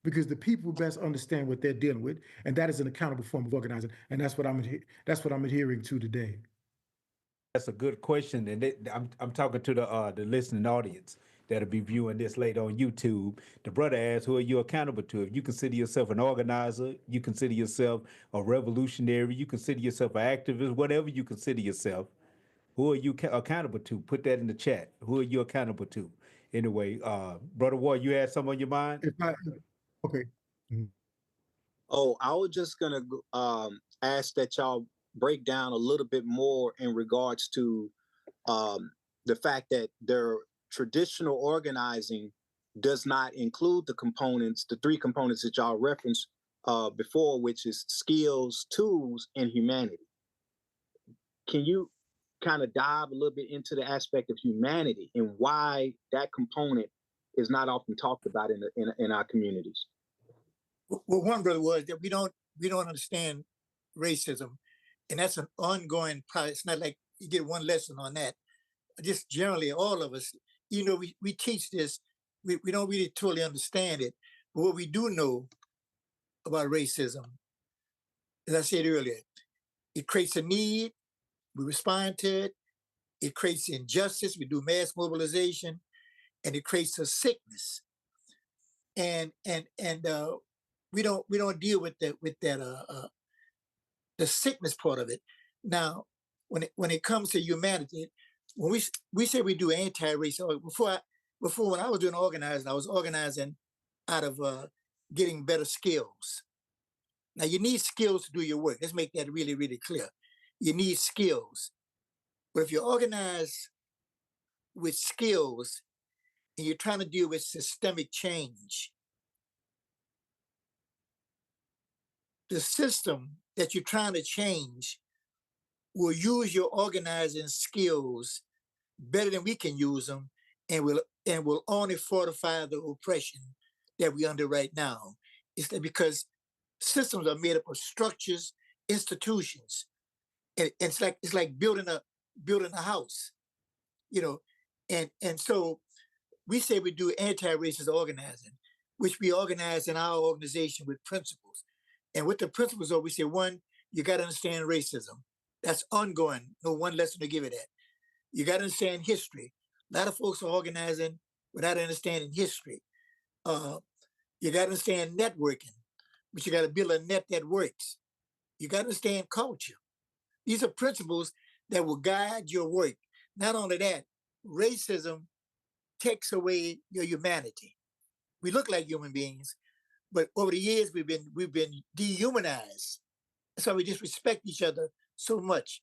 because the people best understand what they're dealing with, and that is an accountable form of organizing, and that's what I'm adhering to today. That's a good question, and I'm talking to the listening audience that'll be viewing this later on YouTube. The brother asked, "Who are you accountable to?" If you consider yourself an organizer, you consider yourself a revolutionary, you consider yourself an activist, whatever you consider yourself, who are you accountable to? Put that in the chat. Who are you accountable to? Anyway, brother Ward, you had something on your mind? Okay. Mm-hmm. Oh, I was just gonna ask that y'all break down a little bit more in regards to the fact that their traditional organizing does not include the three components that y'all referenced before, which is skills, tools, and humanity. Can you kind of dive a little bit into the aspect of humanity and why that component is not often talked about in our communities? Well, one brother was that we don't understand racism, and that's an ongoing process. It's not like you get one lesson on that. Just generally, all of us, we teach this, we don't really totally understand it. But what we do know about racism, as I said earlier, it creates a need, we respond to it. It creates injustice, we do mass mobilization, and it creates a sickness. And we don't deal with that the sickness part of it. Now, when it comes to humanity, when we say we do anti-racism, before when I was doing organizing, I was organizing out of getting better skills. Now you need skills to do your work. Let's make that really, really clear. You need skills. But if you organize with skills and you're trying to deal with systemic change, the system that you're trying to change will use your organizing skills better than we can use them, and will only fortify the oppression that we're under right now. It's that because systems are made up of structures, institutions, and it's like building a house, and so we say we do anti-racist organizing, which we organize in our organization with principles. And with the principles are, we say, one, you got to understand racism. That's ongoing. No one lesson to give it at. You got to understand history. A lot of folks are organizing without understanding history. You got to understand networking, but you got to build a net that works. You got to understand culture. These are principles that will guide your work. Not only that, racism takes away your humanity. We look like human beings, but over the years we've been dehumanized. That's why we disrespect each other so much.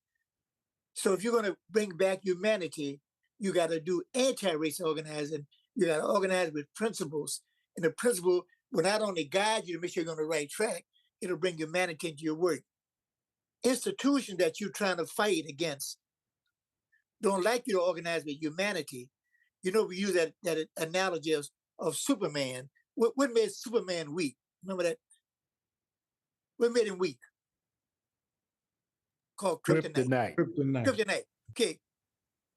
So if you're going to bring back humanity, you got to do anti-racist organizing. You got to organize with principles, and the principle will not only guide you to make sure you're on the right track, it'll bring humanity into your work. Institutions that you're trying to fight against don't like you to organize with humanity. We use that analogy of Superman. What made Superman weak? Remember that? What made him weak? Called kryptonite. Kryptonite. Kryptonite. Okay.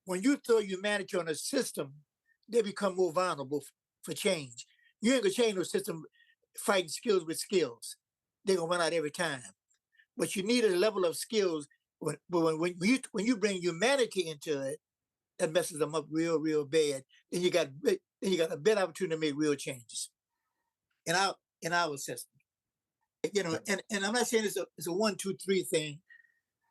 When you throw humanity on a system, they become more vulnerable for change. You ain't gonna change no system fighting skills with skills. They're gonna run out every time. But you need a level of skills. When you bring humanity into it, that messes them up real bad. Then you got a better opportunity to make real changes in our system. You know, and I'm not saying it's a 1, 2, 3 thing.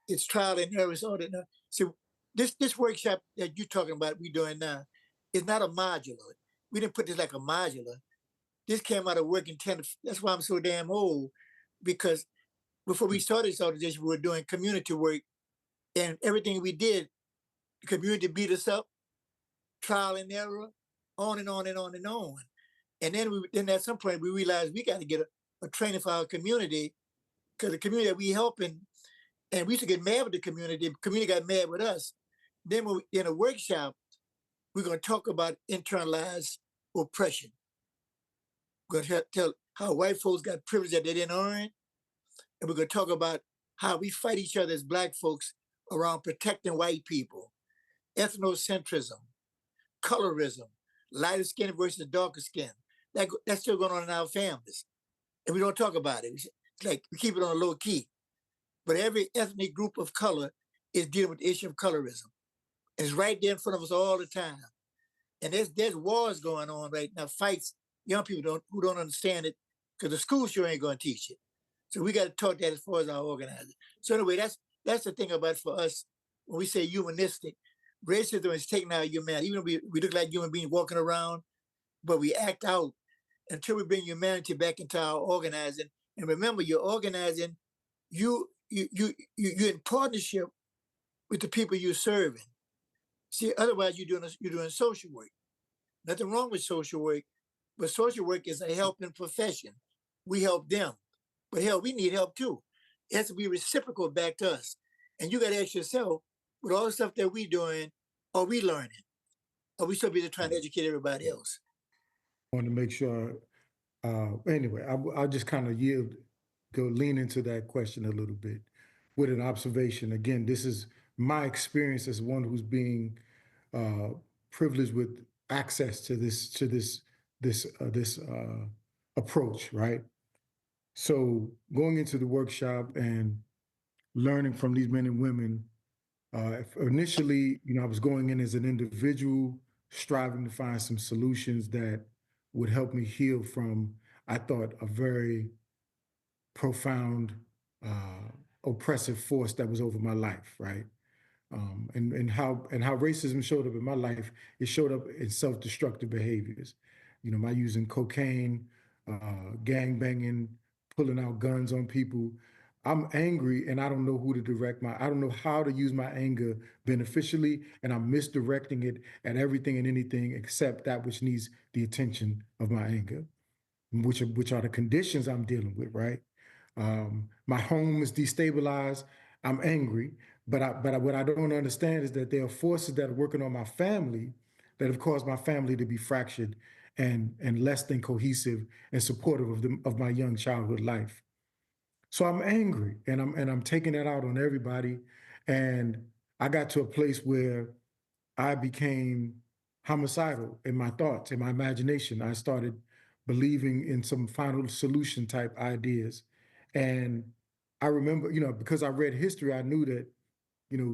It's trial and error. It's all that. So this workshop that you're talking about, we doing now, is not a modular. We didn't put this like a modular. This came out of working 10. That's why I'm so damn old, because before we started this organization, we were doing community work, and everything we did, the community beat us up, trial and error, on and on and on and on. And then at some point we realized we got to get a training for our community, because the community that we helping, and we used to get mad with the community got mad with us. Then in a workshop, we're going to talk about internalized oppression. We're going to tell how white folks got privilege that they didn't earn. And we're going to talk about how we fight each other as Black folks around protecting white people, ethnocentrism, colorism, lighter skin versus darker skin. That's still going on in our families. And we don't talk about it. It's like we keep it on a low key. But every ethnic group of color is dealing with the issue of colorism. And it's right there in front of us all the time. And there's wars going on right now, fights. Young people who don't understand it, because the school sure ain't going to teach it. So we got to talk that as far as our organizing. So anyway, that's the thing about for us when we say humanistic. Racism is taking our humanity. Even though we look like human beings walking around, but we act out until we bring humanity back into our organizing. And remember, you're organizing. You're in partnership with the people you're serving. See, otherwise you're doing social work. Nothing wrong with social work, but social work is a helping profession. We help them, but hell, we need help too. It has to be reciprocal back to us. And you got to ask yourself, with all the stuff that we doing, are we learning? Are we still busy trying to educate everybody else? I want to make sure. Anyway, I'll just kind of lean into that question a little bit with an observation. Again, this is my experience as one who's being privileged with access to this approach, right? So going into the workshop and learning from these men and women, initially, I was going in as an individual, striving to find some solutions that would help me heal from, I thought, a very profound, oppressive force that was over my life, right? And how racism showed up in my life, it showed up in self-destructive behaviors. My using cocaine, gang banging, pulling out guns on people. I'm angry and I don't know who to I don't know how to use my anger beneficially, and I'm misdirecting it at everything and anything except that which needs the attention of my anger, which are the conditions I'm dealing with, right? My home is destabilized. I'm angry, but what I don't understand is that there are forces that are working on my family that have caused my family to be fractured and less than cohesive and supportive of my young childhood life. So I'm angry and I'm taking that out on everybody. And I got to a place where I became homicidal in my thoughts, in my imagination. I started believing in some final solution type ideas. And I remember, because I read history, I knew that,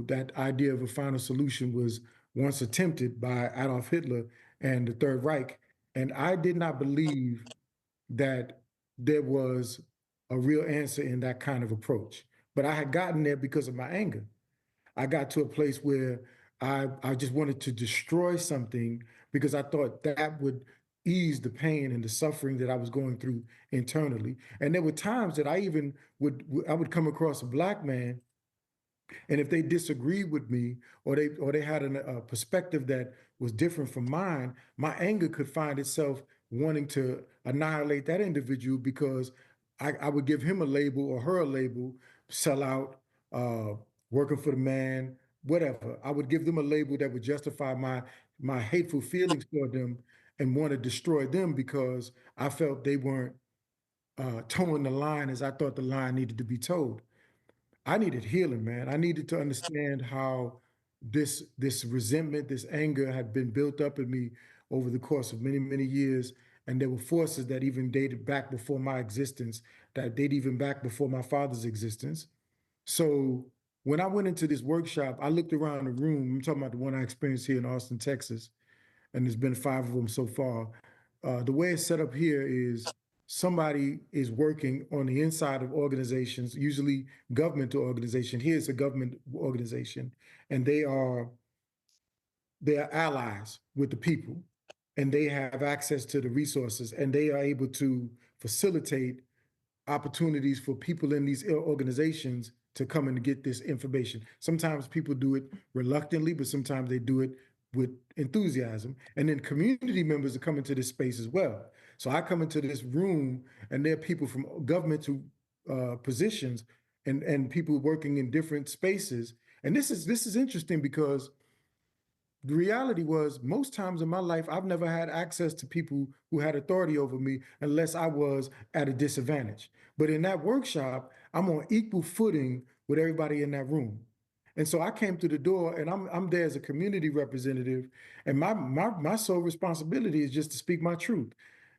that idea of a final solution was once attempted by Adolf Hitler and the Third Reich. And I did not believe that there was a real answer in that kind of approach. But I had gotten there because of my anger. I got to a place where I just wanted to destroy something because I thought that would ease the pain and the suffering that I was going through internally. And there were times that I would come across a Black man, and if they disagreed with me or they had a perspective that was different from mine, my anger could find itself wanting to annihilate that individual because I would give him a label or her a label, sell out, working for the man, whatever. I would give them a label that would justify my hateful feelings toward them and want to destroy them because I felt they weren't towing the line as I thought the line needed to be towed. I needed healing, man. I needed to understand how this resentment, this anger had been built up in me over the course of many, many years. And there were forces that even dated back before my existence, that date even back before my father's existence. So when I went into this workshop, I looked around the room. I'm talking about the one I experienced here in Austin, Texas, and there's been 5 of them so far. The way it's set up here is somebody is working on the inside of organizations, usually governmental organization. Here's a government organization, and they are allies with the people, and they have access to the resources, and they are able to facilitate opportunities for people in these organizations to come and get this information. Sometimes people do it reluctantly, but sometimes they do it with enthusiasm. And then community members are coming to this space as well. So I come into this room, and there are people from governmental positions and people working in different spaces. And this is interesting because the reality was most times in my life, I've never had access to people who had authority over me unless I was at a disadvantage. But in that workshop, I'm on equal footing with everybody in that room. And so I came through the door, and I'm there as a community representative, and my sole responsibility is just to speak my truth.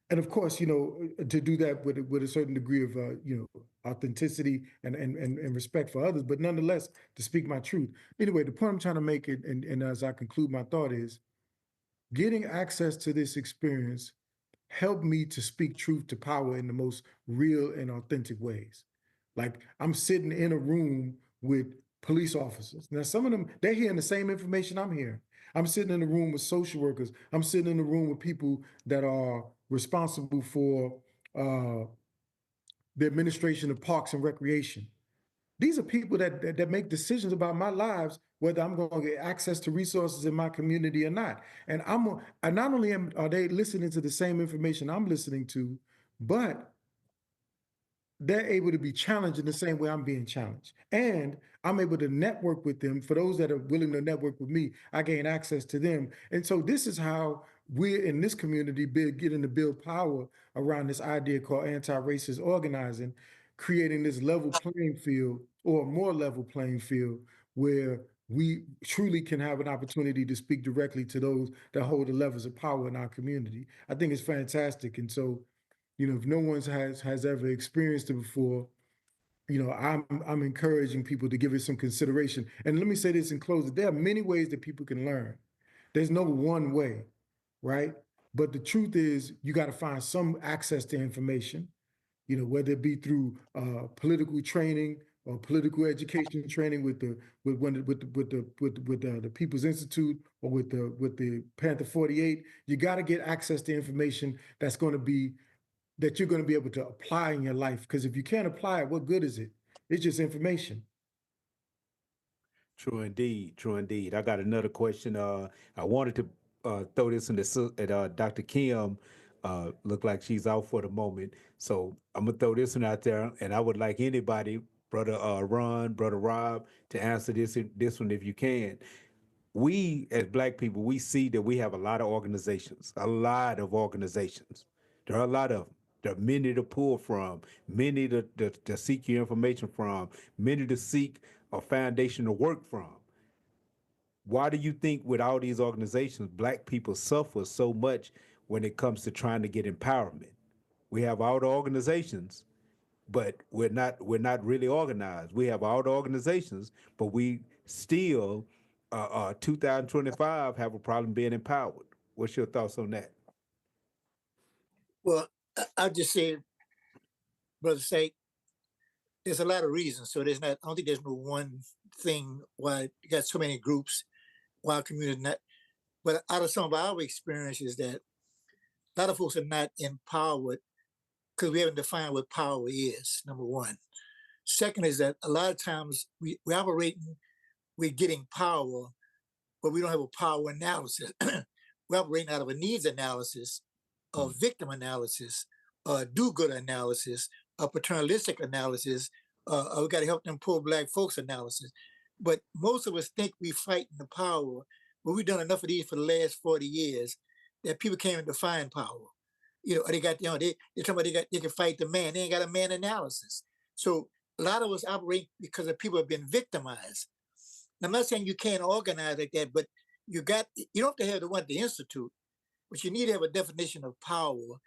And of course, to do that with a certain degree of authenticity and respect for others, but nonetheless to speak my truth. Anyway, the point I'm trying to make it, and as I conclude my thought, is getting access to this experience helped me to speak truth to power in the most real and authentic ways. Like I'm sitting in a room with police officers. Now, some of them, they're hearing the same information I'm hearing. I'm sitting in a room with social workers. I'm sitting in a room with people that are responsible for the administration of parks and recreation. These are people that make decisions about my lives, whether I'm going to get access to resources in my community or not. And not only are they listening to the same information I'm listening to, but they're able to be challenged in the same way I'm being challenged. And I'm able to network with them. For those that are willing to network with me, I gain access to them. And so this is how we're in this community getting to build power around this idea called anti-racist organizing, creating this level playing field or a more level playing field where we truly can have an opportunity to speak directly to those that hold the levels of power in our community. I think it's fantastic. And so if no one has ever experienced it before, I'm encouraging people to give it some consideration. And let me say this in closing: there are many ways that people can learn. There's no one way, right? But the truth is, you got to find some access to information. Whether it be through political training or political education training with the People's Institute or with the Panther 48. You got to get access to information that you're going to be able to apply in your life. Because if you can't apply it, what good is it? It's just information. True indeed. True indeed. I got another question. I wanted to throw this at Dr. Kim. Look like she's out for the moment. So I'm going to throw this one out there. And I would like anybody, Brother Ron, Brother Rob, to answer this one if you can. We, as Black people, we see that we have a lot of organizations, a lot of organizations. There are a lot of them. There are many to pull from, many to seek your information from, many to seek a foundation to work from. Why do you think with all these organizations, Black people suffer so much when it comes to trying to get empowerment? We have all the organizations, but we're not really organized. We have all the organizations, but we still 2025 have a problem being empowered. What's your thoughts on that? Well, I'll just say, Brother Sake, there's a lot of reasons. So I don't think there's no one thing why you got so many groups, why our community not. But out of some of our experiences, that a lot of folks are not empowered because we haven't defined what power is, number one. Second is that a lot of times we're operating, we're getting power, but we don't have a power analysis. We're operating out of a needs analysis, a victim analysis, a do-good analysis, a paternalistic analysis, we got to help them poor Black folks analysis. But most of us think we fighting the power, but we've done enough of these for the last 40 years that people can't even define power. they got, they talking about they can fight the man. They ain't got a man analysis. So a lot of us operate because of people have been victimized. Now, I'm not saying you can't organize like that, but you don't have to have the institute, but you need to have a definition of power.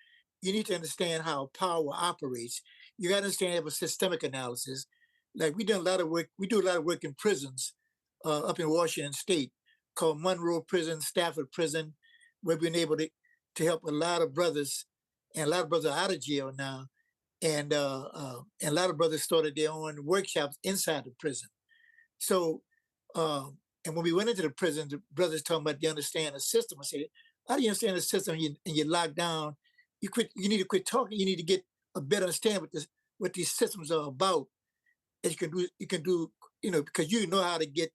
You need to understand how power operates. You got to understand have a systemic analysis. Like we do a lot of work. We do a lot of work in prisons up in Washington State, called Monroe Prison, Stafford Prison. We've been able to help a lot of brothers, and a lot of brothers are out of jail now, and a lot of brothers started their own workshops inside the prison. So, and when we went into the prison, the brothers talking about they understand the system. I said, how do you understand the system and you're locked down? You need to quit talking. You need to get a better understanding what these systems are about. That you can do, because you know how to get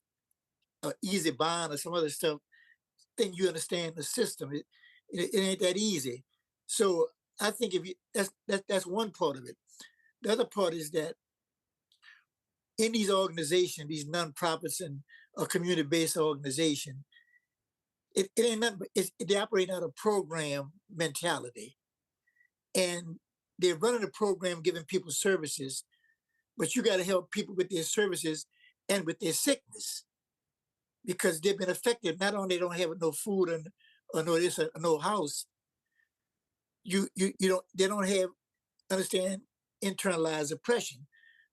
an easy bond or some other stuff. Then you understand the system. It ain't that easy. So I think that's one part of it. The other part is that in these organizations, these nonprofits and a community-based organization, it ain't nothing but they operate out of program mentality. And they're running a program giving people services, but you got to help people with their services and with their sickness because they've been affected. Not only they don't have no food or no house, they don't have understand internalized oppression.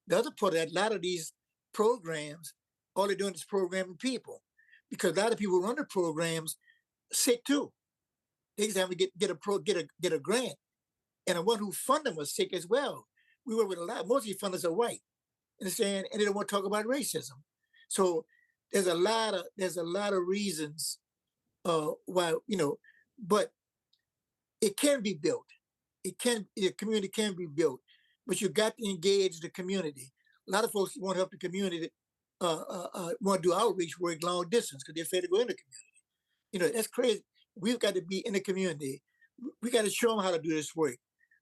The other part of that, a lot of these programs, all they're doing is programming people, because a lot of people who run the programs sick too. They just have to get a grant, and the one who fund them was sick as well. We work with a lot. Most of these funders are white, understand, and they don't want to talk about racism. So there's a lot of reasons why but it can be built. The community can be built, but you got to engage the community. A lot of folks want to help the community, want to do outreach work long distance because they're afraid to go in the community. That's crazy. We've got to be in the community. We got to show them how to do this work.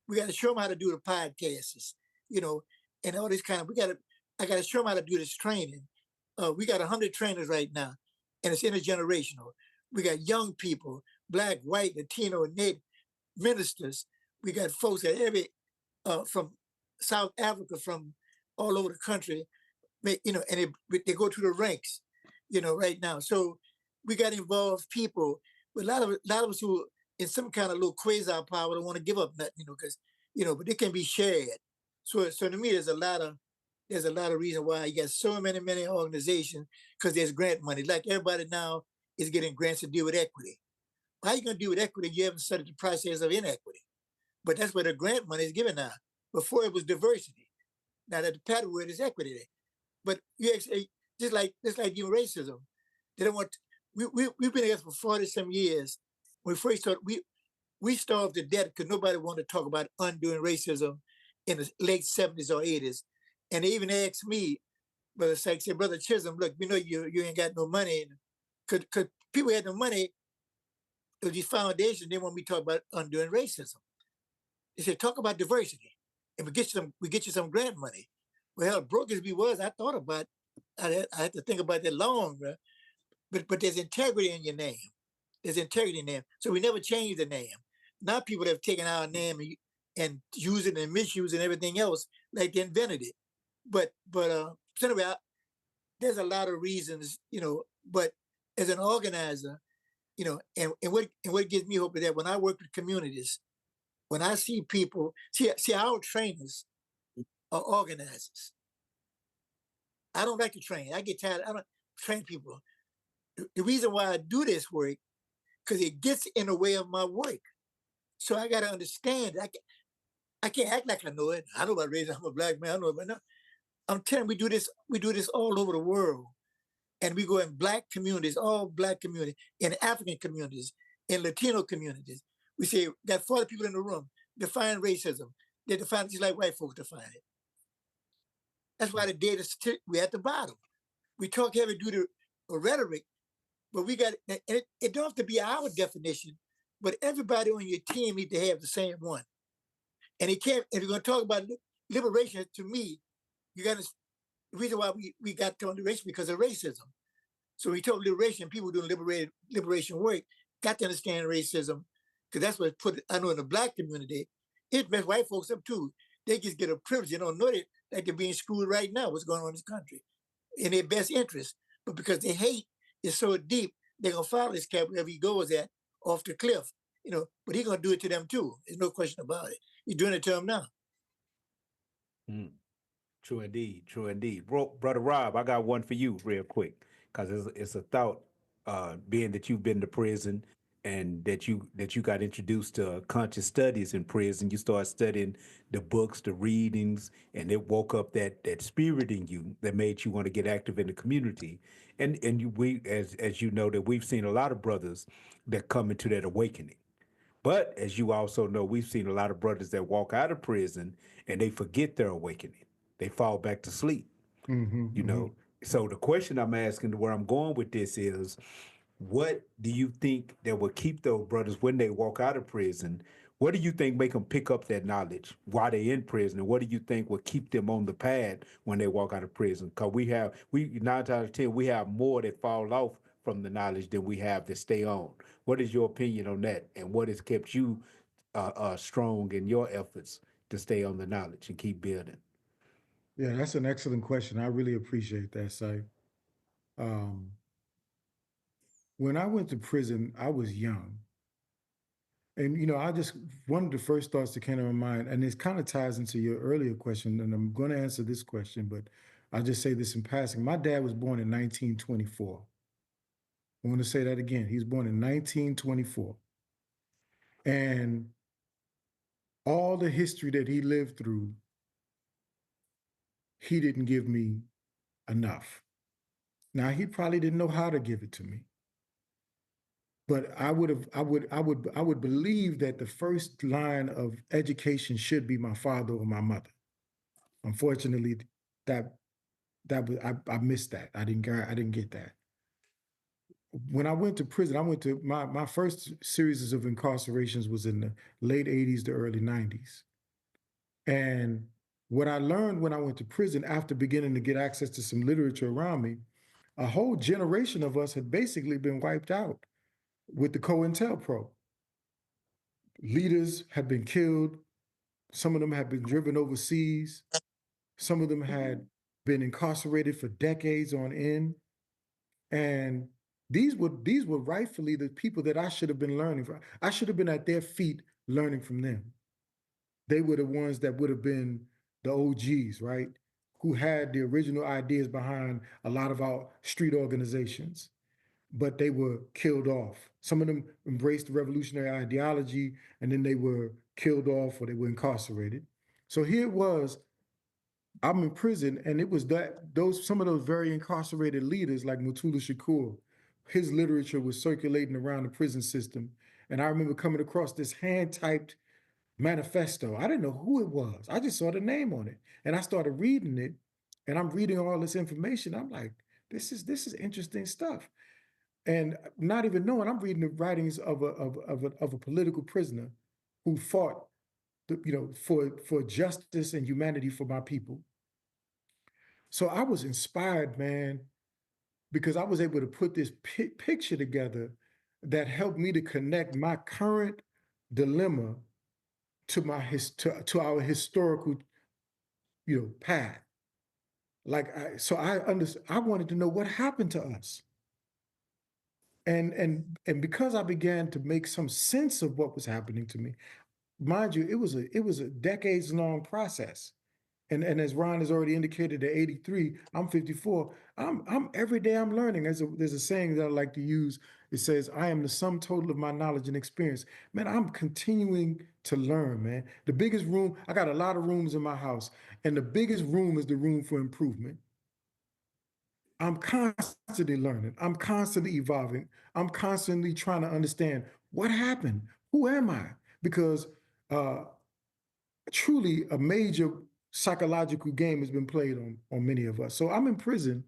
We got to show them how to do the podcasts, and all this kind of. I got to show them how to do this training. We got 100 trainers right now, and it's intergenerational. We got young people, Black, white, Latino, Native ministers. We got folks at from South Africa, from all over the country, and they go through the ranks, right now. So we got involved people, but a lot of us who in some kind of little quasi power don't want to give up nothing, because but it can be shared. So to me, there's a lot of reason why you got so many organizations, because there's grant money. Like everybody now is getting grants to deal with equity. How you gonna deal with equity? You haven't studied the process of inequity. But that's where the grant money is given now. Before it was diversity. Now that the pattern word is equity. But you actually just like even racism. They don't want. We've been here for 40 some years. When we first started, we starved to death because nobody wanted to talk about undoing racism in the late 70s or 80s. And they even asked me, Brother Sykes, said, Brother Chisom, look, we know you ain't got no money. Because people had no money, these foundations, they want me to talk about undoing racism. They said, talk about diversity, and we get you some grant money. Well, hell, broke as we was, I thought about, I had to think about that long, bro. But there's integrity in your name. There's integrity in name. So we never changed the name. Now people have taken our name and use it and misuse and everything else like they invented it. But so anyway, there's a lot of reasons, but as an organizer, and what gives me hope is that when I work with communities, when I see people, see our trainers are organizers. I don't like to train. I get tired. I don't train people. The reason why I do this work, because it gets in the way of my work. So I got to understand. I can't act like I know it. I know about race. I'm a Black man. I know about that. I'm telling you, we do this all over the world. And we go in Black communities, all Black communities, in African communities, in Latino communities. We say, got 40 people in the room, define racism. They define it just like white folks define it. That's why the data, we're at the bottom. We talk heavy duty rhetoric, but we got, it don't have to be our definition, but everybody on your team need to have the same one. And it can't, if you're going to talk about liberation, to me, you got to, the reason why we got to liberation because of racism. So we talk liberation, people doing liberation work, got to understand racism, because that's what put, I know in the black community, it messed white folks up too. They just get a privilege. They don't know that they could be in school right now, what's going on in this country, in their best interest. But because the hate is so deep, they're going to follow this cat wherever he goes at, off the cliff. But he's going to do it to them too. There's no question about it. He's doing it to them now. True indeed. True indeed. Brother Rob, I got one for you real quick, because it's a thought, being that you've been to prison and that you got introduced to conscious studies in prison. You start studying the books, the readings, and it woke up that spirit in you that made you want to get active in the community. We, as you know, that we've seen a lot of brothers that come into that awakening. But as you also know, we've seen a lot of brothers that walk out of prison and they forget their awakening. They fall back to sleep, you know. So the question I'm asking, where I'm going with this is, what do you think that will keep those brothers when they walk out of prison? What do you think make them pick up that knowledge while they're in prison? And what do you think will keep them on the path when they walk out of prison? Because we 9 out of 10, we have more that fall off from the knowledge than we have that stay on. What is your opinion on that? And what has kept you strong in your efforts to stay on the knowledge and keep building? Yeah, that's an excellent question. I really appreciate that, Si. When I went to prison, I was young. And, one of the first thoughts that came to my mind, and this kind of ties into your earlier question, and I'm going to answer this question, but I'll just say this in passing. My dad was born in 1924. I want to say that again. He was born in 1924. And all the history that he lived through, he didn't give me enough. Now, he probably didn't know how to give it to me. But I would believe that the first line of education should be my father or my mother. Unfortunately, I missed that. I didn't get that. When I went to prison, I went to my first series of incarcerations was in the late 80s to early 90s. And what I learned when I went to prison, after beginning to get access to some literature around me, a whole generation of us had basically been wiped out with the COINTELPRO. Leaders had been killed. Some of them had been driven overseas. Some of them had been incarcerated for decades on end. And these were rightfully the people that I should have been learning from. I should have been at their feet learning from them. They were the ones that would have been the OGs, right? Who had the original ideas behind a lot of our street organizations, but they were killed off. Some of them embraced the revolutionary ideology, and then they were killed off or they were incarcerated. So here it was, I'm in prison, and it was some of those very incarcerated leaders like Mutulu Shakur, his literature was circulating around the prison system. And I remember coming across this hand-typed manifesto. I didn't know who it was. I just saw the name on it. And I started reading it, and I'm reading all this information. I'm like, this is interesting stuff. And not even knowing, I'm reading the writings of a political prisoner who fought, for justice and humanity for my people. So I was inspired, man, because I was able to put this picture together that helped me to connect my current dilemma to our historical, path. I wanted to know what happened to us. And because I began to make some sense of what was happening to me, mind you, it was a decades long process. And as Ron has already indicated, at 83, I'm 54. I'm every day I'm learning. There's a saying that I like to use. It says, "I am the sum total of my knowledge and experience." Man, I'm continuing to learn, man. The biggest room, I got a lot of rooms in my house, and the biggest room is the room for improvement. I'm constantly learning. I'm constantly evolving. I'm constantly trying to understand what happened. Who am I? Because truly a major psychological game has been played on many of us. So I'm in prison,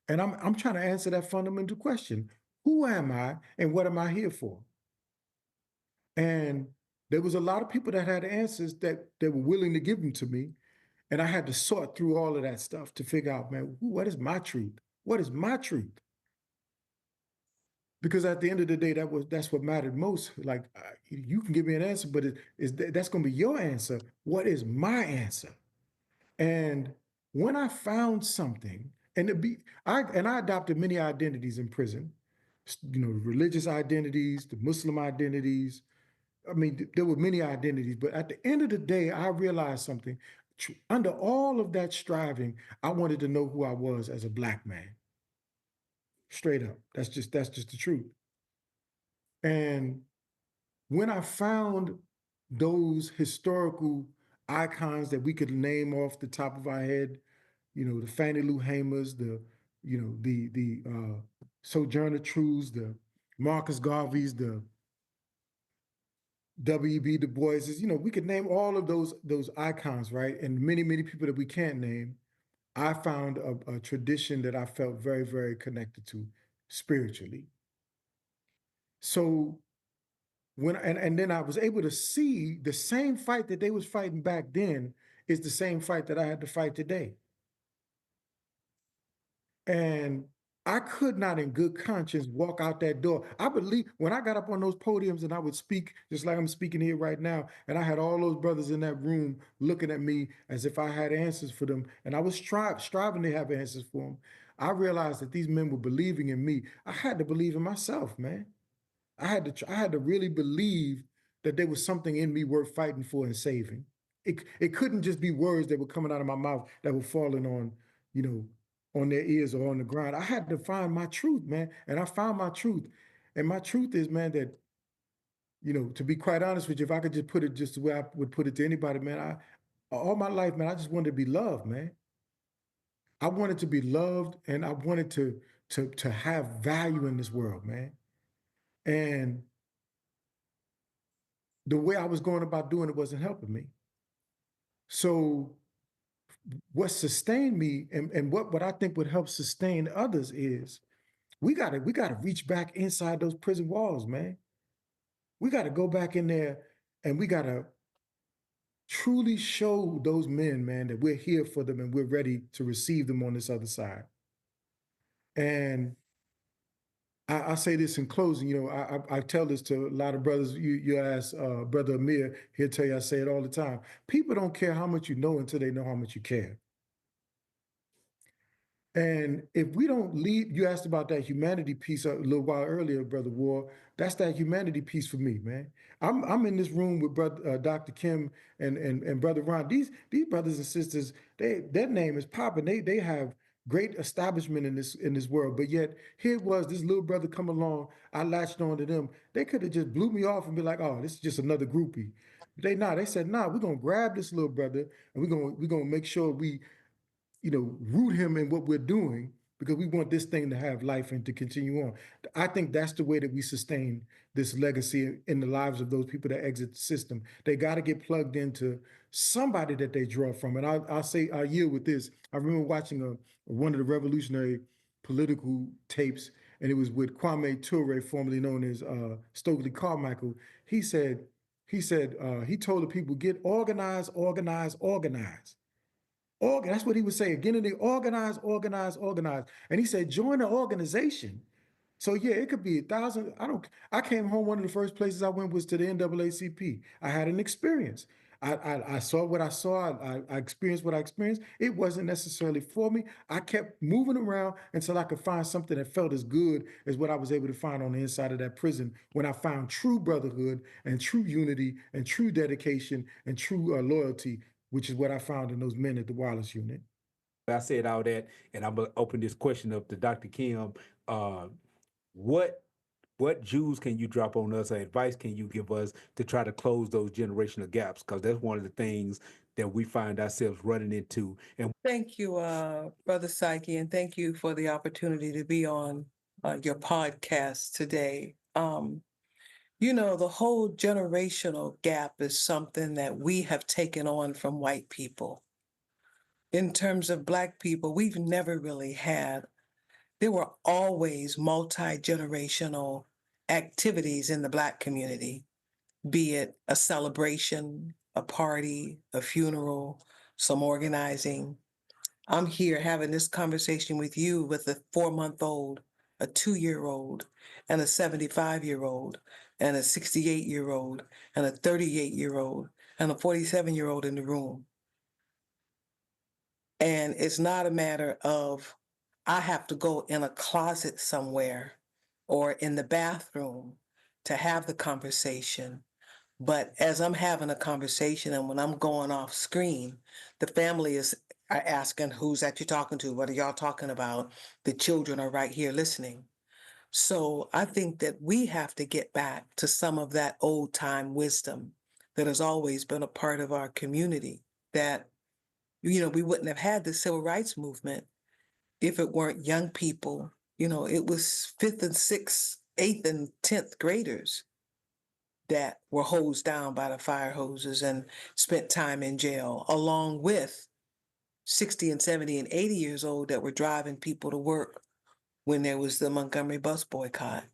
and I'm trying to answer that fundamental question: who am I, and what am I here for? And there was a lot of people that had answers that were willing to give them to me, and I had to sort through all of that stuff to figure out, man, what is my truth? What is my truth? Because at the end of the day, that's what mattered most. Like you can give me an answer, but that's going to be your answer. What is my answer? And when I found something, I adopted many identities in prison, religious identities, the Muslim identities. I mean, there were many identities, but at the end of the day, I realized something. Under all of that striving, I wanted to know who I was as a Black man. Straight up, that's just the truth. And when I found those historical icons that we could name off the top of our head, the Fannie Lou Hamers, the Sojourner Truths, the Marcus Garveys, the W.E.B. Du Boises, we could name all of those icons, right? And many, many people that we can't name. I found a tradition that I felt very, very connected to spiritually. So and then I was able to see the same fight that they was fighting back then is the same fight that I had to fight today. And I could not in good conscience walk out that door. I believe when I got up on those podiums and I would speak just like I'm speaking here right now, and I had all those brothers in that room looking at me as if I had answers for them, and I was striving to have answers for them. I realized that these men were believing in me. I had to believe in myself, man. I had to really believe that there was something in me worth fighting for and saving. It couldn't just be words that were coming out of my mouth that were falling on, on their ears or on the ground. I had to find my truth, man. And I found my truth. And my truth is, man, that, to be quite honest with you, if I could just put it just the way I would put it to anybody, man, all my life, man, I just wanted to be loved, man. I wanted to be loved and I wanted to have value in this world, man. And the way I was going about doing it wasn't helping me. So what sustained me and what I think would help sustain others is we gotta reach back inside those prison walls, man. We gotta go back in there and we gotta truly show those men, man, that we're here for them and we're ready to receive them on this other side. And I say this in closing, I tell this to a lot of brothers. You ask Brother Amir, he'll tell you I say it all the time. People don't care how much you know until they know how much you care. And if we don't lead, you asked about that humanity piece a little while earlier, Brother War. That's that humanity piece for me, man. I'm in this room with Brother Dr. Kim and Brother Ron. These brothers and sisters, their name is popping. They have great establishment in this world. But yet here it was, this little brother come along. I latched on to them. They could have just blew me off and be like, oh, this is just another groupie. They said, nah, we're gonna grab this little brother and we're gonna make sure we root him in what we're doing because we want this thing to have life and to continue on. I think that's the way that we sustain this legacy in the lives of those people that exit the system. They got to get plugged into somebody that they draw from. And I'll yield with this. I remember watching one of the revolutionary political tapes, and it was with Kwame Ture, formerly known as Stokely Carmichael. He told the people, get organized, organized, organized. That's what he would say. Again, they organize, organize, organize. And he said, join an organization. So yeah, it could be 1,000. I came home, one of the first places I went was to the NAACP. I had an experience. I saw what I saw. I experienced what I experienced. It wasn't necessarily for me. I kept moving around until I could find something that felt as good as what I was able to find on the inside of that prison when I found true brotherhood and true unity and true dedication and true loyalty, which is what I found in those men at the Wallace unit. I said all that, and I'm gonna open this question up to Dr. Kim. What jewels can you drop on us, or advice can you give us to try to close those generational gaps? Because that's one of the things that we find ourselves running into. And thank you, Brother Psyche, and thank you for the opportunity to be on your podcast today. The whole generational gap is something that we have taken on from white people. In terms of Black people, we've never really had. There were always multi-generational activities in the Black community, be it a celebration, a party, a funeral, some organizing. I'm here having this conversation with you with a 4-month-old a 2-year-old, and a 75-year-old, and a 68-year-old, and a 38-year-old, and a 47-year-old in the room. And it's not a matter of I have to go in a closet somewhere or in the bathroom to have the conversation. But as I'm having a conversation and when I'm going off screen, the family is asking, who's that you're talking to? What are y'all talking about? The children are right here listening. So I think that we have to get back to some of that old time wisdom that has always been a part of our community, that, we wouldn't have had the civil rights movement if it weren't young people. It was 5th and 6th, 8th and 10th graders that were hosed down by the fire hoses and spent time in jail, along with 60 and 70 and 80 years old that were driving people to work when there was the Montgomery bus boycott.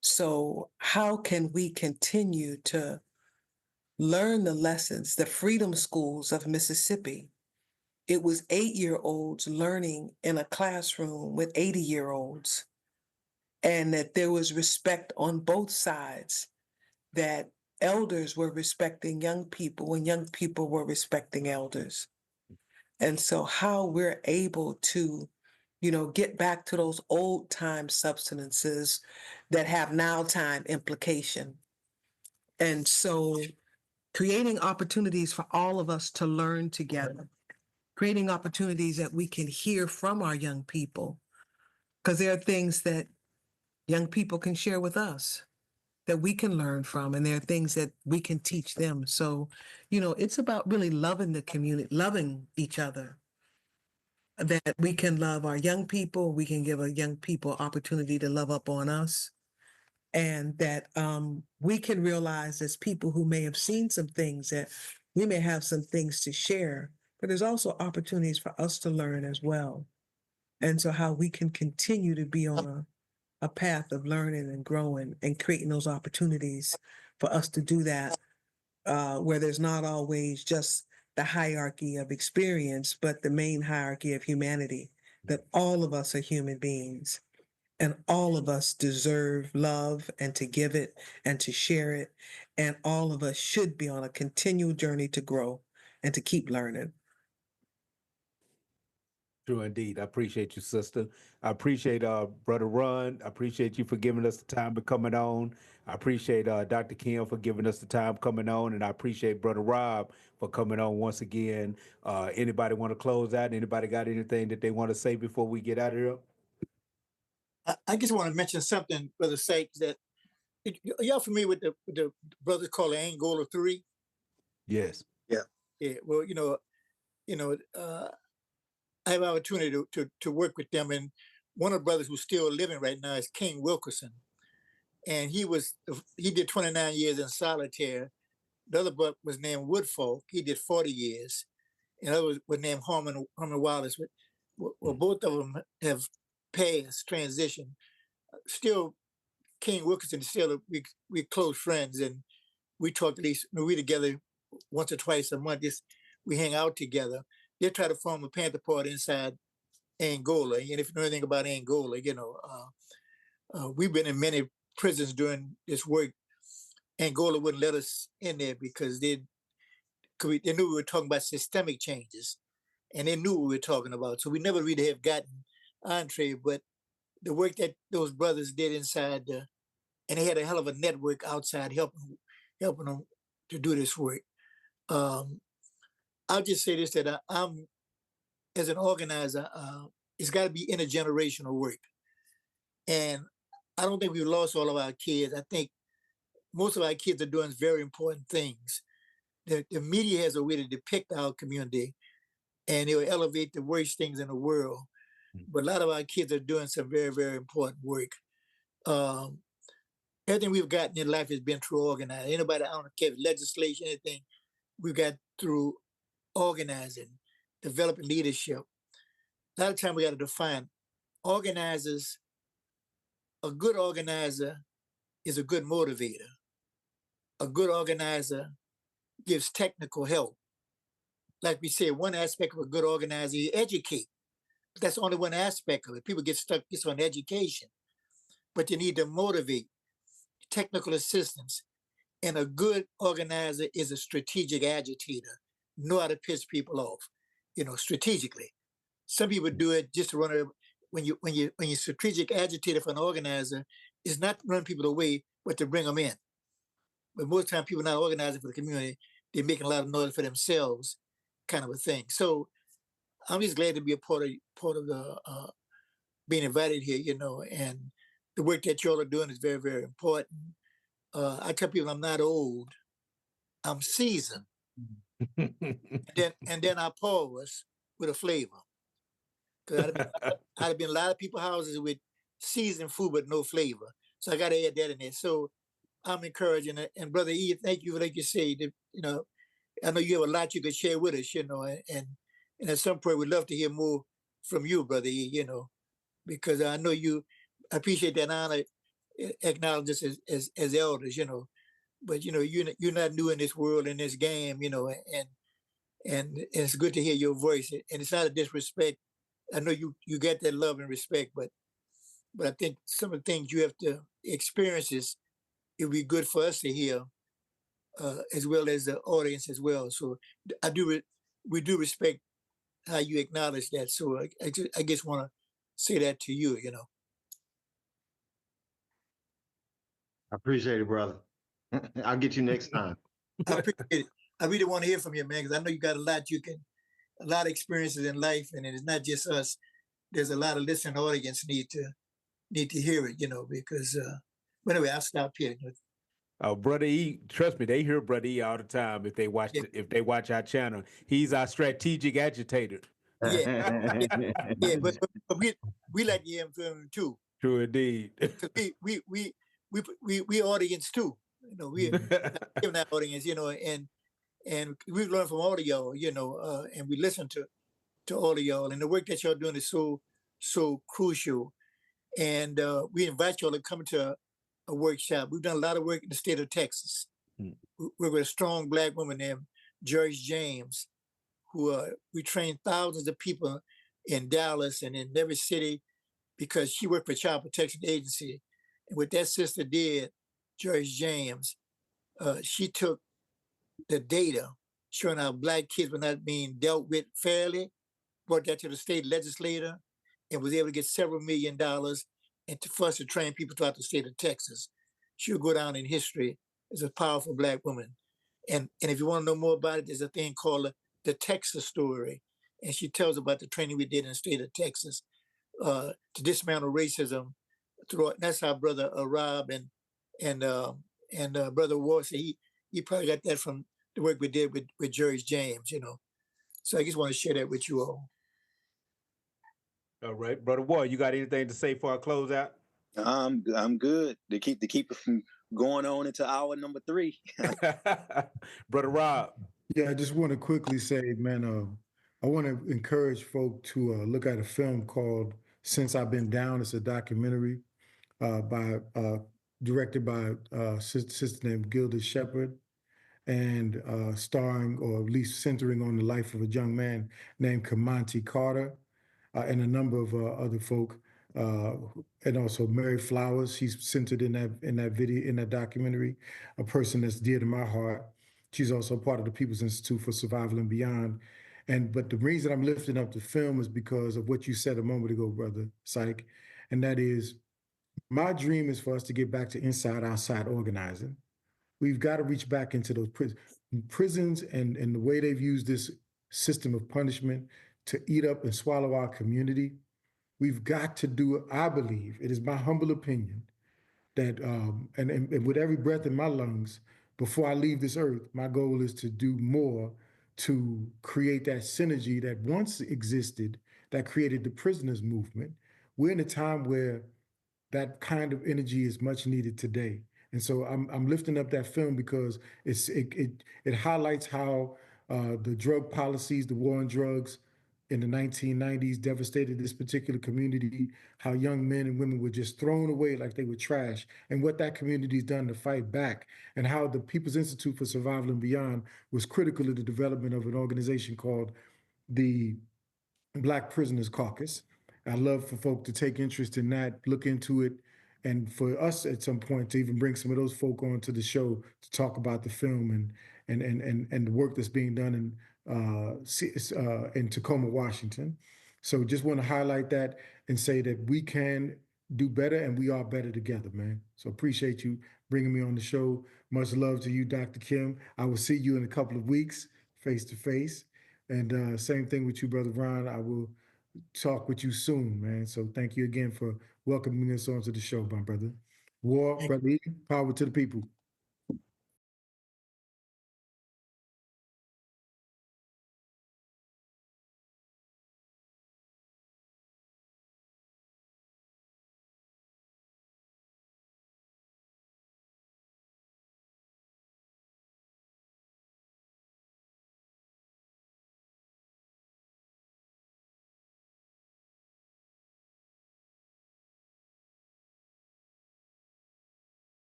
So how can we continue to learn the lessons, the freedom schools of Mississippi? It was 8-year-olds learning in a classroom with 80-year-olds, and that there was respect on both sides, that elders were respecting young people and young people were respecting elders. And so how we're able to, get back to those old time substances that have now time implication. And so creating opportunities for all of us to learn together, creating opportunities that we can hear from our young people, because there are things that young people can share with us that we can learn from, and there are things that we can teach them. So, it's about really loving the community, loving each other, that we can love our young people, we can give our young people opportunity to love up on us, and that we can realize as people who may have seen some things that we may have some things to share, but there's also opportunities for us to learn as well. And so how we can continue to be on a path of learning and growing and creating those opportunities for us to do that, where there's not always just the hierarchy of experience, but the main hierarchy of humanity, that all of us are human beings and all of us deserve love and to give it and to share it. And all of us should be on a continual journey to grow and to keep learning. True indeed. I appreciate you, sister. I appreciate Brother Ron. I appreciate you for giving us the time of coming on. I appreciate Dr. Kim for giving us the time coming on, and I appreciate Brother Rob for coming on once again. Anybody want to close out? Anybody got anything that they want to say before we get out of here? I just want to mention something, Brother Sykes, that y'all familiar with the brothers called the Angola Three? Yes. Yeah. Yeah. Well, I have an opportunity to work with them, and one of the brothers who's still living right now is King Wilkerson, and he did 29 years in solitaire. The other brother was named Woodfolk. He did 40 years, and the other was named Harmon Wallace. Well, both of them have passed, transition. Still, King Wilkerson is still we close friends, and we talk at least we together once or twice a month. We hang out together. They try to form a Panther party inside Angola, and if you know anything about Angola, we've been in many prisons doing this work. Angola wouldn't let us in there because they knew we were talking about systemic changes, and they knew what we were talking about. So we never really have gotten entree, but the work that those brothers did inside, and they had a hell of a network outside helping them to do this work. I'll just say this, that I'm, as an organizer, it's got to be intergenerational work. And I don't think we've lost all of our kids. I think most of our kids are doing very important things. The media has a way to depict our community, and it will elevate the worst things in the world. But a lot of our kids are doing some very, very important work. Everything we've gotten in life has been through organizing. Anybody, I don't care if legislation, anything, we've got through organizing, developing leadership. A lot of time we got to define organizers. A good organizer is a good motivator. A good organizer gives technical help. Like we said, one aspect of a good organizer, you educate. That's only one aspect of it. People get stuck just on education, but you need to motivate, technical assistance, and a good organizer is a strategic agitator, know how to piss people off, strategically. Some people do it just to run a, when you strategic agitator for an organizer, is not to run people away, but to bring them in. But most time people not organizing for the community, they're making a lot of noise for themselves, kind of a thing. So I'm just glad to be a part of the being invited here, and the work that y'all are doing is very, very important. I tell people I'm not old, I'm seasoned. and then I pause with a flavor. Because I've been a lot of people's houses with seasoned food but no flavor. So I got to add that in there. So I'm encouraging it. And Brother E, thank you, like you say, I know you have a lot you could share with us, and at some point we'd love to hear more from you, Brother E, because I know you appreciate that honor, acknowledge us as elders, but you're not new in this world, in this game, and it's good to hear your voice. And it's not a disrespect. I know you get that love and respect, but I think some of the things you have to experiences, it would be good for us to hear, as well as the audience as well. So we do respect how you acknowledge that. So I just want to say that to you. I appreciate it, brother. I'll get you next time. I appreciate it. I really want to hear from you, man, because I know you got a lot of experiences in life, and it's not just us. There's a lot of listening audience need to hear it, because. But anyway, I'll stop here. Brother E, trust me, they hear Brother E all the time if they watch our channel. He's our strategic agitator. Yeah, yeah, but we like to hear him too. True indeed. We audience too. We giving that audience, and we learn from all of y'all, and we listen to all of y'all, and the work that y'all doing is so crucial. And we invite y'all to come to a workshop. We've done a lot of work in the state of Texas. We're with a strong Black woman named Joyce James, who we trained thousands of people in Dallas and in every city because she worked for Child Protection Agency. And what that sister did, Joyce James, she took the data showing how Black kids were not being dealt with fairly, brought that to the state legislator, and was able to get several $1 million and for us to train people throughout the state of Texas. She'll go down in history as a powerful Black woman. And if you want to know more about it, there's a thing called the Texas Story. And she tells about the training we did in the state of Texas to dismantle racism. That's how Brother Rob and Brother War said he probably got that from the work we did with Joyce James, So I just want to share that with you all. All right, Brother War, you got anything to say before I close out? I'm good to keep it from going on into hour number 3. Brother Rob. Yeah, I just want to quickly say, man, I want to encourage folk to look at a film called Since I've Been Down. It's a documentary directed by a sister named Gilda Shepherd, and starring, or at least centering on the life of a young man named Kamonte Carter, and a number of other folk, and also Mary Flowers. She's centered in that video, in that documentary, a person that's dear to my heart. She's also part of the People's Institute for Survival and Beyond. But the reason I'm lifting up the film is because of what you said a moment ago, Brother Syke, and that is, my dream is for us to get back to inside-outside organizing. We've got to reach back into those prisons and the way they've used this system of punishment to eat up and swallow our community. We've got to do it. I believe, it is my humble opinion, that and with every breath in my lungs, before I leave this earth, my goal is to do more to create that synergy that once existed, that created the prisoners movement. We're in a time where that kind of energy is much needed today. And so I'm lifting up that film because it highlights how the drug policies, the war on drugs in the 1990s devastated this particular community, how young men and women were just thrown away like they were trash, and what that community's done to fight back, and how the People's Institute for Survival and Beyond was critical to the development of an organization called the Black Prisoners Caucus. I'd love for folk to take interest in that, look into it, and for us at some point to even bring some of those folk onto the show to talk about the film and the work that's being done in Tacoma, Washington. So just want to highlight that and say that we can do better and we are better together, man. So appreciate you bringing me on the show. Much love to you, Dr. Kim. I will see you in a couple of weeks, face to face. And same thing with you, Brother Ron. I will talk with you soon, man. So thank you again for welcoming us onto the show, my brother. War, brother, power to the people.